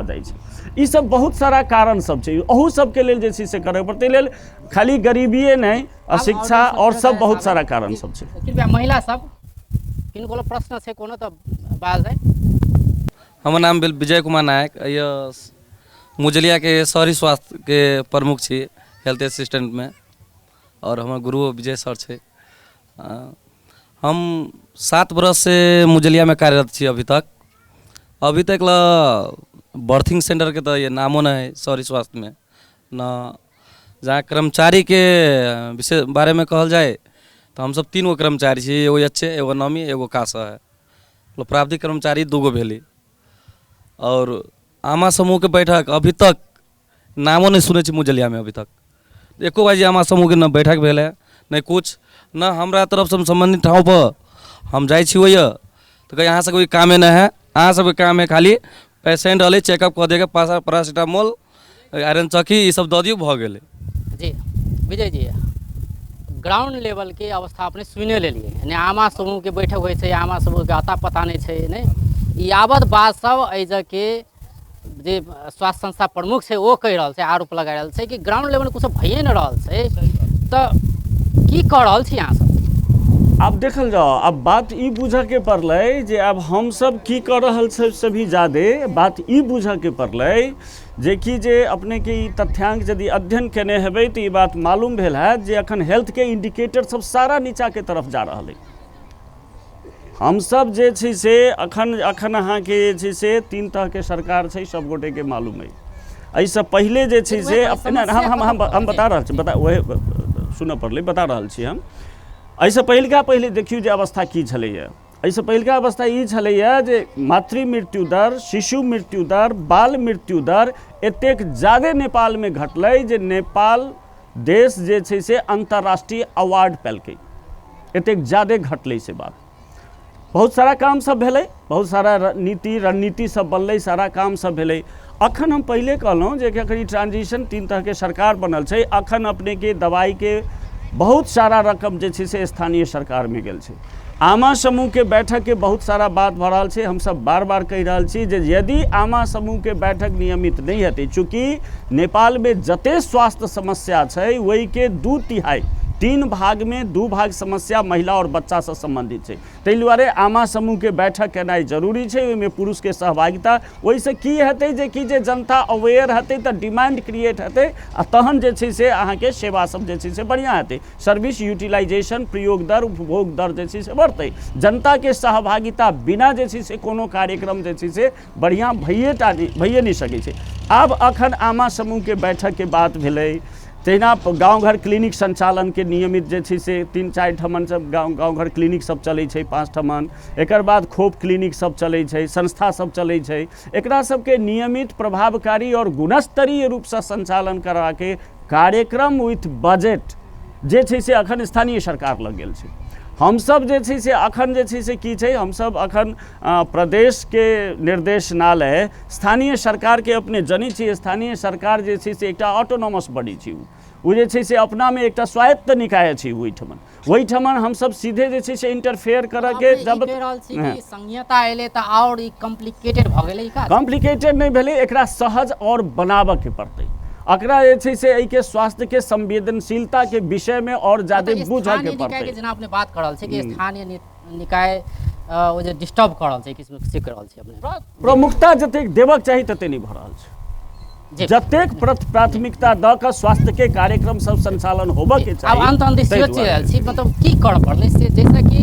जाइ छै। ई सब बहुत सारा कारण सब छै, ओहू सबके लेल जे छै से करऽ पड़तै। लेल खाली गरीबिए नहीं, अशिक्षा और सब बहुत सारा कारण सब छै। कृपया महिला सब किनको प्रश्न छै कोनो तऽ बाज है। हमर नाम भेल विजय कुमार नायक, मुजलिया के शहरी स्वास्थ्य के प्रमुख छी, हेल्थ असिस्टेंट में, और हमर गुरु विजय सर छे। हम 7 बरस से मुजलिया में कार्यरत छी अभी तक ला बर्थिंग सेंटर के तो ये नामो न है शहरी स्वास्थ्य में न। जहाँ कर्मचारी के विषय बारे में कहल जाए तो हम सब 3 गो कर्मचारी छी, एगो अच्छे, एगो नमी, एगो कासा है। प्रावधिक कर्मचारी 2 गो भेली, और आमा समूह के बैठक अभी तक नामो नहीं सुने छी मुजलिया में। अभी तक एको बाजी आमा समूह के न बैठक भेल है नहीं कुछ, न हमरा तरफ से संबंधित ठाव पर हम जाए छी वही तो कहीं यहाँ से कोई कामे न है, अहाँ सब काम है खाली पेशेंट अले चेकअप कर देगा, पैरासीटामोल आयरन चौकी ये सब दऽ दियौ भऽ गेलै। जी विजय जी, ग्राउंड लेवल के अवस्था अपने सुने लेलिए, यानी आमा समूह के बैठक होइ छै, आमा समूह के अता पता नहीं छै नहीं। यावत बात सब एहि के जे स्वास्थ्य संस्था प्रमुख छै वो कहि रहल छै, आरोप लगा रहल छै कि ग्राउंड लेवल कुछ भइए नहीं रहल छै, तऽ की कर रहल छी अहाँ सब? अब देखल जाओ, अब बात ई बुझऽ के पड़लै जे अब हम सब की कर रहल छै से भी ज्यादे बात ई बुझऽ के पड़लै जे कि जे अपने के ई तथ्यांक यदि अध्ययन केने हेबै तो ये बात मालूम भेल है जे अखन हेल्थ के इंडिकेटर सब सारा नीचा के तरफ जा रहा है। हम सब जे छै से अखन अहाँ के जे छै से 3 तरह के सरकार छै, सब गोटे के मालूम है। एहिसँ पहिले जे छै से हम बता रहल छी, सुनऽ पड़लै, बता रहल छी हम। एहिसँ पहिले देखियौ जे अवस्था की छलैए। एहिसँ पहिलका अवस्था ई छलैए जे मातृ मृत्यु दर, शिशु मृत्यु दर, बाल मृत्यु दर एतेक ज्यादे नेपाल में घटलै जे नेपाल देश जे छै से अंतर्राष्ट्रीय अवार्ड पैलकै, एतेक ज्यादे घटलै से बात। बहुत सारा काम सब भेलै, बहुत सारा नीति रणनीति सब बनलै, सारा काम सब भेलै। अखन हम पहिले कहलहुँ जे अखन ट्रांजिशन 3 तरह के सरकार बनल छै, अखन अपने के दवाई के बहुत सारा रकम जे छै से स्थानीय सरकार में गेल छै। आमा समूह के बैठक के बहुत सारा बात भऽ रहल छै, हम सब बार बार कहि रहल छी जे यदि आमा समूह के बैठक नियमित नहीं हेतै, चूँकि नेपाल में जते स्वास्थ्य समस्या छै वही के 2/3 3 भाग में 2 भाग समस्या महिला और बच्चा से संबंधित है। ताहि दुआरे आमा समूह के बैठक केनाइ जरूरी है, ओहिमे पुरुष के सहभागिता। ओहिसँ की हेतै जे कि जे जनता अवेयर हेतै तऽ डिमांड क्रिएट हेतै, आ तहन जे छै से अहाँके सेवा सब जे छै से बढ़िया हेतै। सर्विस यूटिलाइजेशन, प्रयोग दर, उपभोग दर जे छै से बढ़तै। जनता के सहभागिता बिना जे छै से कोनो कार्यक्रम जे छै से बढ़िया भइए नहीं सकै छै। आब अखन आमा समूह के बैठक के बात भेलै, तहिना गाँव घर क्लिनिक संचालन के नियमित जे छै से 3-4 ठमन सब गाँव घर क्लिनिक सब चलै छै, 5 ठमन, एकर बाद खोप क्लिनिक सब चलै छै, संस्था सब चलै छै। एकरा सबके नियमित, प्रभावकारी और गुणस्तरीय रूप से संचालन करा के कार्यक्रम विथ बजट जे छै से अखन स्थानीय सरकार लग गेल छै। हम सब जे छै से अखन जे छै से की छै, हम सब अखन प्रदेश के निर्देशनालय स्थानीय सरकार के अपने जनै छी, स्थानीय सरकार जे छै से एकटा ऑटोनोमस बॉडी छै, वो जे छै से अपना में एकटा स्वायत्त निकाय छै। ओहिठमन हम सब सीधे जे छै से इंटरफेयर करऽ के जब संहिता एले तऽ और ई कॉम्प्लिकेटेड भ गेलै। का कॉम्प्लिकेटेड नहीं भेलै, एकरा सहज और बनाबऽ के पड़तै। एकरा जे छै से एहि के स्वास्थ्य के संवेदनशीलता के विषय में और ज्यादा बुझऽ के पड़तै। जेना अपने बात कर रहल छै कि स्थानीय निकाय ओ जे डिस्टर्ब कर रहल छै किस्म सीख रहल छै अपने प्रमुखता जतेक देबक चाही तते नहीं भऽ रहल छै। जतेक प्राथमिकता द के स्वास्थ्य के कार्यक्रम सब संचालन होबऽ के चाही। अब अंत दिशा चलि रहल छी, मतलब की करऽ पड़लै से, जैसे कि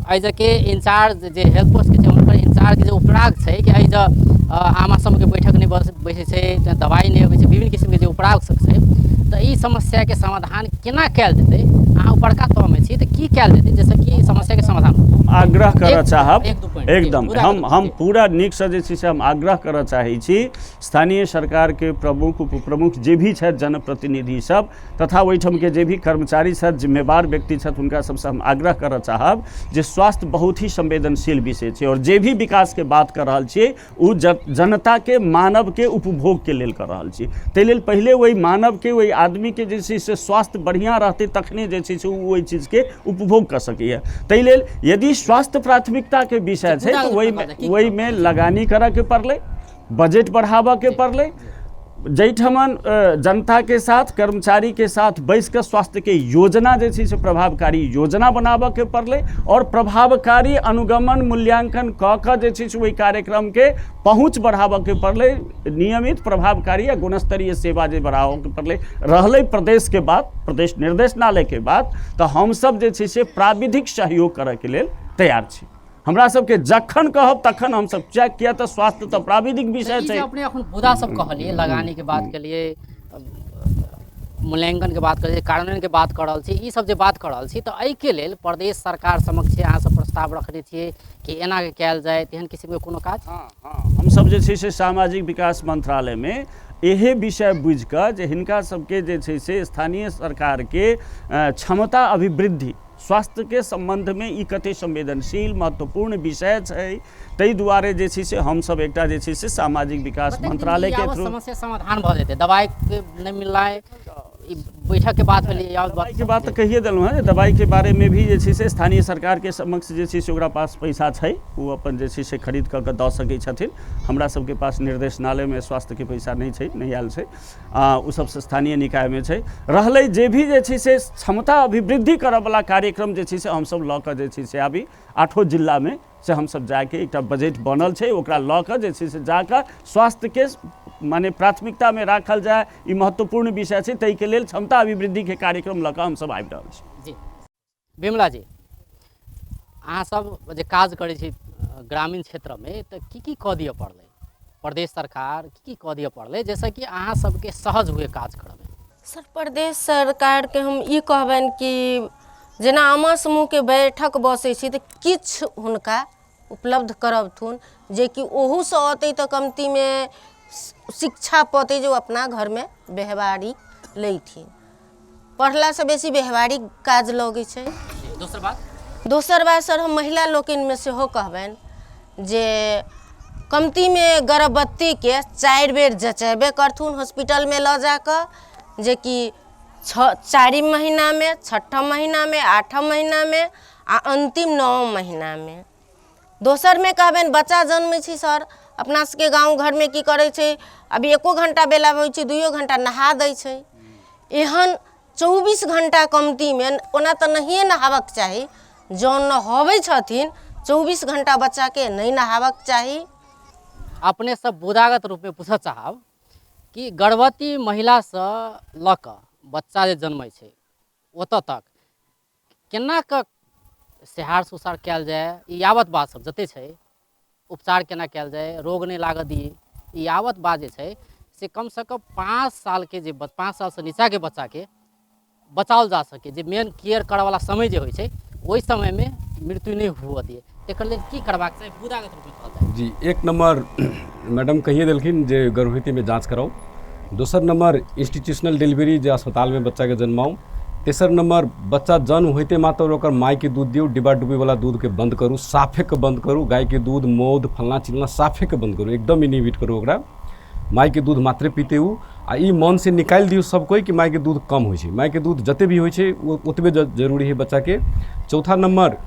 एहि के इंचार्ज जे हेल्थ पोस्ट के छै हुनकर इंचार्ज के जे उपराग छै कि एहि आमा समूह के बैठक नहीं बैसे छै, दवाई नहीं अबै छै, विभिन्न किस्म के जे उपराग सब छै, तो ई समस्या के समाधान केना कयल जेतै? अहाँ उपरका तह में छी, तो की कयल जेतै जैसे कि समस्या के समाधान हो? आग्रह करऽ चाहब एकदम हम पूरा नीक से जे छै से हम आग्रह करऽ चाहै छी स्थानीय सरकार के प्रमुख उप प्रमुख जे भी छथि जनप्रतिनिधि सब तथा ओहिठाम के जे भी कर्मचारी छथि जिम्मेवार व्यक्ति छथि हुनका सबसे हम आग्रह करऽ चाहब जे स्वास्थ्य बहुत ही संवेदनशील विषय छै और जे भी विकास के बात कर रहल छियै उ जनता के मानव के उपभोग के लेल कर रहल छी। ताहि लेल पहिले वही मानव के वही आदमी के जे छै से स्वास्थ्य बढ़िया रहतै तखने जे छै से ओहि चीज के उपभोग कर सकैए। ताहि लेल यदि स्वास्थ्य प्राथमिकता के विषय है तो वही में लगानी करे के पड़ले, बजट बढ़ावा के पड़ले, जैठमन जनता के साथ कर्मचारी के साथ बैस के स्वास्थ्य के योजना जे छै से प्रभावकारी योजना बनाबऽ के पड़ले और प्रभावकारी अनुगमन मूल्यांकन क के जे छै से वही कार्यक्रम के पहुँच बढ़ाबऽ के पड़ले, नियमित प्रभावकारी या गुणस्तरीय सेवा जे बढ़ाबऽ के पड़ले। रहलै प्रदेश के बात, प्रदेश निर्देशनालय के बात, तो हम सब जे छै से प्राविधिक सहयोग करे के लेल तैयार छी। हमरा सबके जखन कहब तखन हम सब चेक किया तो स्वास्थ्य तो प्राविधिक विषय छै। अपने अखन मुद्दा सब कहलिए, लगाने के बात के लिए, मूल्यांकन के बात कर, कार्यान्वयन के बात कर रहल छी, ई सब जे बात कर रहल छी, तो एहि के लेल प्रदेश सरकार समक्ष अहाँ सब प्रस्ताव रखने छियै कि एना के कयल जाय, तेहन किसी के कोनो काज? हम सब जे छै से सामाजिक विकास मंत्रालय में यही विषय बुझ कर जे हिनका सबके जे छै से स्थानीय सरकार के क्षमता अभिवृद्धि स्वास्थ्य के संबंध में ई कते संवेदनशील महत्वपूर्ण विषय छै। ताहि दुआरे जे छै से हम सब एकटा जे छै से सामाजिक विकास मंत्रालय के थ्रू समस्या समाधान भ जेतै। दवाई के नहीं मिल रहा है, बैठक के बात भेलै, दवाई के बात तो कहिए देलहुँ हैं, दवाई के बारे में भी जे छै से स्थानीय सरकार के समक्ष जे छै से ओकरा पास पैसा छै, वो अपन जे छै से खरीद कऽ दऽ सकै छथिन। हमरा सबके पास निर्देशनालय में स्वास्थ्य के पैसा नहीं छै, नहीं आयल छै, उ सब स्थानीय निकाय में छै। रहलै जे भी जे छै से क्षमता अभिवृद्धि करऽ वाला कार्यक्रम जे छै से हम सब लऽ कऽ जे छै से आबी 8 जिला में से हम सब जाके एक बजट बनल छै, ओकरा लऽ कऽ जे छै से जाकर स्वास्थ्य के माने प्राथमिकता में राखल जाए, ई महत्वपूर्ण विषय छै। ताहि के लेल क्षमता अभिवृद्धि के कार्यक्रम लऽ कऽ हम सब आबि रहल छी। जी बिमला जी, अहाँ सब जे काज करै छी ग्रामीण क्षेत्र में, तो की कऽ दिअ पड़लै प्रदेश सरकार, की कऽ दिअ पड़लै जैसे कि अहाँ सबके सहज हुए काज करबै? सर प्रदेश सरकार के हम ई कहबनि कि जेना आमा समूह के बैठक बसै छी तऽ किछु हुनका उपलब्ध करबथुन जे कि ओहू से अतै तऽ कमती में शिक्षा पतै जो अपना घर में व्यवहारिक लेथिन। पढ़ला से बेसी व्यवहारिक काज लगै छै। दोसर बात सर हम महिला लोकनि में सेहो कहबनि जे कमती में गर्भवती के 4 बेर जँचेबे करथुन हॉस्पिटल में लऽ जाकर, जे कि 4 महीना में, 6 महीना में, 8 महीना में आ अंतिम 9 महीना में। दोसर में कहबनि बच्चा जन्मै छै सर अपना सबके गाँव घर में की करे छै, अभी 1 घंटा बेला होइ छै 2 घंटा नहा दै छै। एहन 24 घंटा कमती में ओना तऽ नहिए नहाबक चाही, जौन नहाबै छथिन 24 घंटा बच्चा के नहीं नहाबक चाही। अपने सब बुदागत रूप में पूछऽ चाहब कि गर्भवती महिला से लऽ कऽ बच्चा जे जन्मै छै ओतऽ तक केना कऽ सेहार सुसार कयल जाए, ई यावत बात सब जते छै, उपचार केना कयल जाए, रोग नहीं लागऽ दिए, ई यावत बात जे छै से कम से कम 5 साल के जे 5 साल से नीचा के बच्चा के बचाओल जा सके, जे मेन केयर करे वाला समय जे होइ छै ओहि समय में मृत्यु नहीं हुआ दिए, एकर लेल की करबाक चाही बुदागत रूप में कहल जाए? जी, 1 नंबर मैडम कहिए देलखिन जे गर्भवती में जांच कराओ। दोसर नंबर इंस्टीट्यूशनल डिलीवरी जे अस्पताल में बच्चा के जन्माओ। तेसर नंबर बच्चा जन्म होते मात्र ओकर माय के दूध दियो, डिब्बा डुब्बी वाला दूध के बंद करू, साफे के बंद करू, गाय के दूध मौध फलना चिलना साफे के बंद करू, एकदम इनिबिट करू ओकरा, माय के दूध मात्रे पीते उ आ ई मन से निकाल दियो सब कोई कि माय के दूध कम होइ छै, माय के दूध जते भी होइ छै ओतबे जरूरी है बच्चा के। चौथा नंबर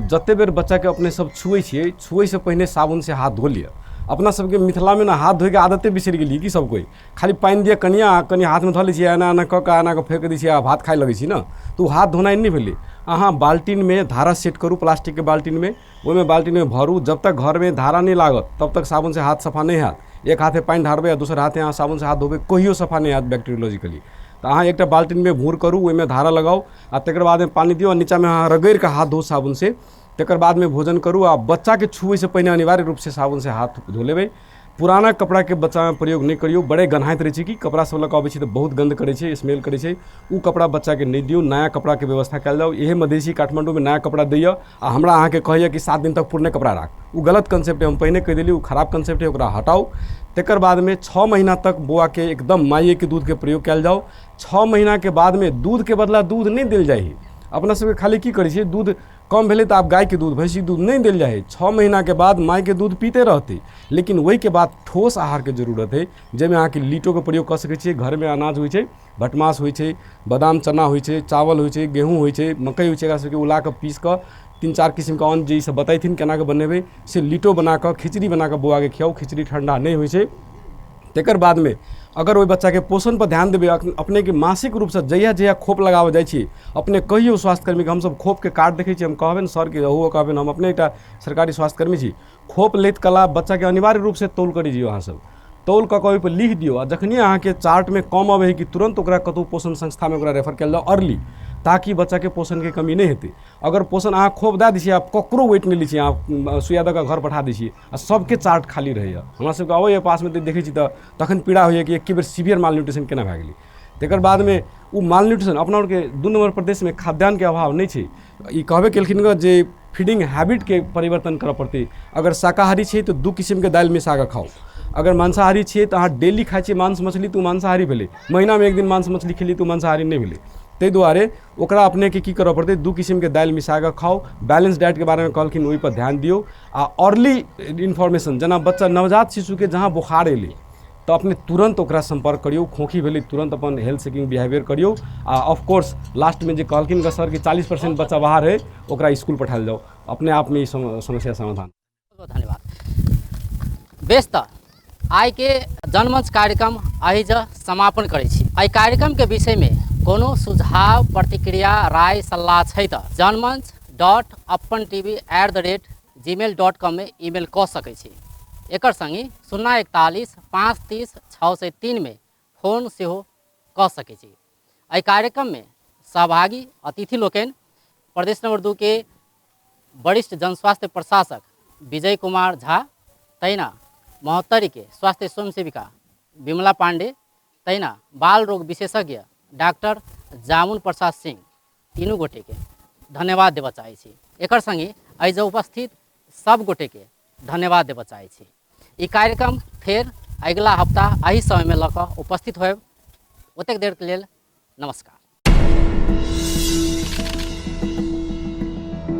जते बेर बच्चा के अपने सब छुए छियै, छुए से पहले साबुन से हाथ धो लिया। अपना सबके मिथिला में ना हाथ धोए के आदते बिसरि गेलियै कि सब कोई, खाली पानि दिया कनिया कनि हाथ में धऽ लै छियै, एना एना कऽ के एना के फेंक दै छियै आ भात खाए लगै छी ना, तो हाथ धोनाइ नहीं भेलै। अहाँ बाल्टीन में धारा सेट करू प्लास्टिक के बाल्टीन में, ओहिमे बाल्टीन में भरू। जब तक घर में धारा नहीं लागत तब तक साबुन से हाथ सफा नहीं हैत। एक हाथे पानी ढारबै आ दोसर हाथे अहाँ साबुन से हाथ धोबै, कहियो सफा नहीं हैत बैक्टीरियोलॉजिकली। तो अहाँ एकटा बाल्टीन में भूर करू, ओहिमे धारा लगाऊ आ तकर बाद में पानी दियो, नीचा में अहाँ रगड़ के हाथ धो साबुन से। तकर बाद में भोजन करू आ बच्चा के छुए से पहले अनिवार्य रूप से साबुन से हाथ धो लेबै। पुराना कपड़ा के बच्चा में प्रयोग नहीं करियो, बड़े गन्हाइत रहे कि कपड़ा सब लगा अबै तो बहुत गंद करे छै, स्मेल करे छै। उ कपड़ा बच्चा के नहीं दियो, नया कपड़ा के व्यवस्था कल जाओ। यही मधेसी काठमांडू में नया कपड़ा दैया आ हमरा अहाँ के कहैया कि 7 दिन तक पुरने कपड़ा राख, उ गलत कंसेप्ट है। हम पहले कह दिली उ खराब कंसेप्ट है, ओकरा हटाओ। तकर बाद में 6 महीना तक बुआ के एकदम माइए के दूध के प्रयोग कल जाओ। 6 महीना के बाद में दूध के बदला दूध नहीं दिल जाए। अपना सबके खाली की करै छियै, दूध कम भेलै तो आप गाय के दूध भैंसी दूध नहीं दिल जाए। 6 महीना के बाद माय के दूध पीते रहते, लेकिन वही के बाद ठोस आहार के जरूरत है, जैमें अहाँ के लीटो के प्रयोग कर सकै छियै। घर में अनाज होइ छै, भटमास होइ छै, बादाम चना होइ छै, चावल होइ छै, गेहूँ होइ छै, मकई होइ छै, एकरा सबके उला के पीस के 3-4 किस्म के अन्न जे सब बतैथिन केना के बनेबै से लीटो बना के खिचड़ी बना के बुआ के खियाओ। खिचड़ी ठंडा नहीं होइ छै। तकर बाद में अगर वही बच्चा के पोषण पर ध्यान देबै, अपने के मासिक रूप से जहिया जहिया खोप लगाबे जाइ छी, अपने कहियो स्वास्थ्यकर्मी के हम सब खोप के कार्ड देखै छी, हम कहबे सर के ओहो कहबे हम अपने एकटा सरकारी स्वास्थ्यकर्मी छी। खोप लैत कला बच्चा के अनिवार्य रूप से तौल करी दियो, अहाँ सब तौल कऽ ओहि पर लिख दियो आ जखनी अहाँ के चार्ट में कम अबै है कि तुरंत ओकरा कतौ पोषण संस्था में ओकरा रेफर कयल जाओ अर्ली, ताकि बच्चा के पोषण के कमी नहीं हेतै। अगर पोषण अहाँ खोप दए दै छियै, आप ककरो वेट नहीं लै छियै, अहाँ सुइया दऽ कऽ घर पठा दै छियै आ सबके चार्ट खाली रहैया। हमरा सबके अबैया पास में देखै छी तऽ तखन पीड़ा होइया कि एक बेर सीवियर माल न्यूट्रिशन केना भए गेलै। तकर बाद में उ माल न्यूट्रिशन अपना और के 2 नंबर प्रदेश में खाद्यान्न के अभाव नहीं छै। ई कहबे केलखिन ग जे फीडिंग हैबिट के परिवर्तन करऽ पड़तै। अगर शाकाहारी छै तो 2 किस्म के दालि मिसा कऽ खाओ। अगर मांसाहारी छियै तो अहाँ डेली खाइ छियै मांस मछली तो मांसाहारी भेलै, महीना में 1 दिन मांस मछली खेली तो मांसाहारी नहीं भेलै। ताहि दुआरे ओकरा अपने के की करऽ पड़तै, 2 किस्म के दालि मिसा कऽ खाओ। बैलेंस डाइट के बारे में कहलखिन, ओहि पर ध्यान दियो। आ अर्ली इन्फॉर्मेशन, जेना बच्चा नवजात शिशु के जहाँ बुखार एलै तो अपने तुरंत ओकरा संपर्क करियो, खोखी भेलै तुरंत अपन हेल्थ सेकिंग बिहेवियर करियो। आ ऑफकोर्स लास्ट में जे कहलखिन सर कि 40% बच्चा बाहर है, ओकरा स्कूल पठायल जाओ, अपने आप में ई समस्या समाधान। बहुत धन्यवाद। बेस तऽ आइ के जनमंच कार्यक्रम अहिज समापन करै छी। एहि कार्यक्रम के विषय में कोनो सुझाव प्रतिक्रिया राय सलाह छै तऽ janmanch.appantv@gmail.com में ईमेल कऽ सकै छी। एकर संगी 041 530 603 में फोन सेहो कऽ सकै छी। एहि कार्यक्रम में सहभागी अतिथि लोकनि प्रदेश नंबर 2 के वरिष्ठ जनस्वास्थ्य प्रशासक विजय कुमार झा, तैना महोत्तरी के स्वास्थ्य स्वयंसेविका विमला पांडे, तैना बाल रोग विशेषज्ञ डॉक्टर जामुन प्रसाद सिंह, तीनों गोटे के धन्यवाद देबऽ चाहै छी। एकर संगे एहि उपस्थित सब गोटे के धन्यवाद देबऽ चाहै छी। ई कार्यक्रम फेर अगला हफ्ता एही समय में लऽ कऽ उपस्थित होयब। ओतेक देर के लेल नमस्कार।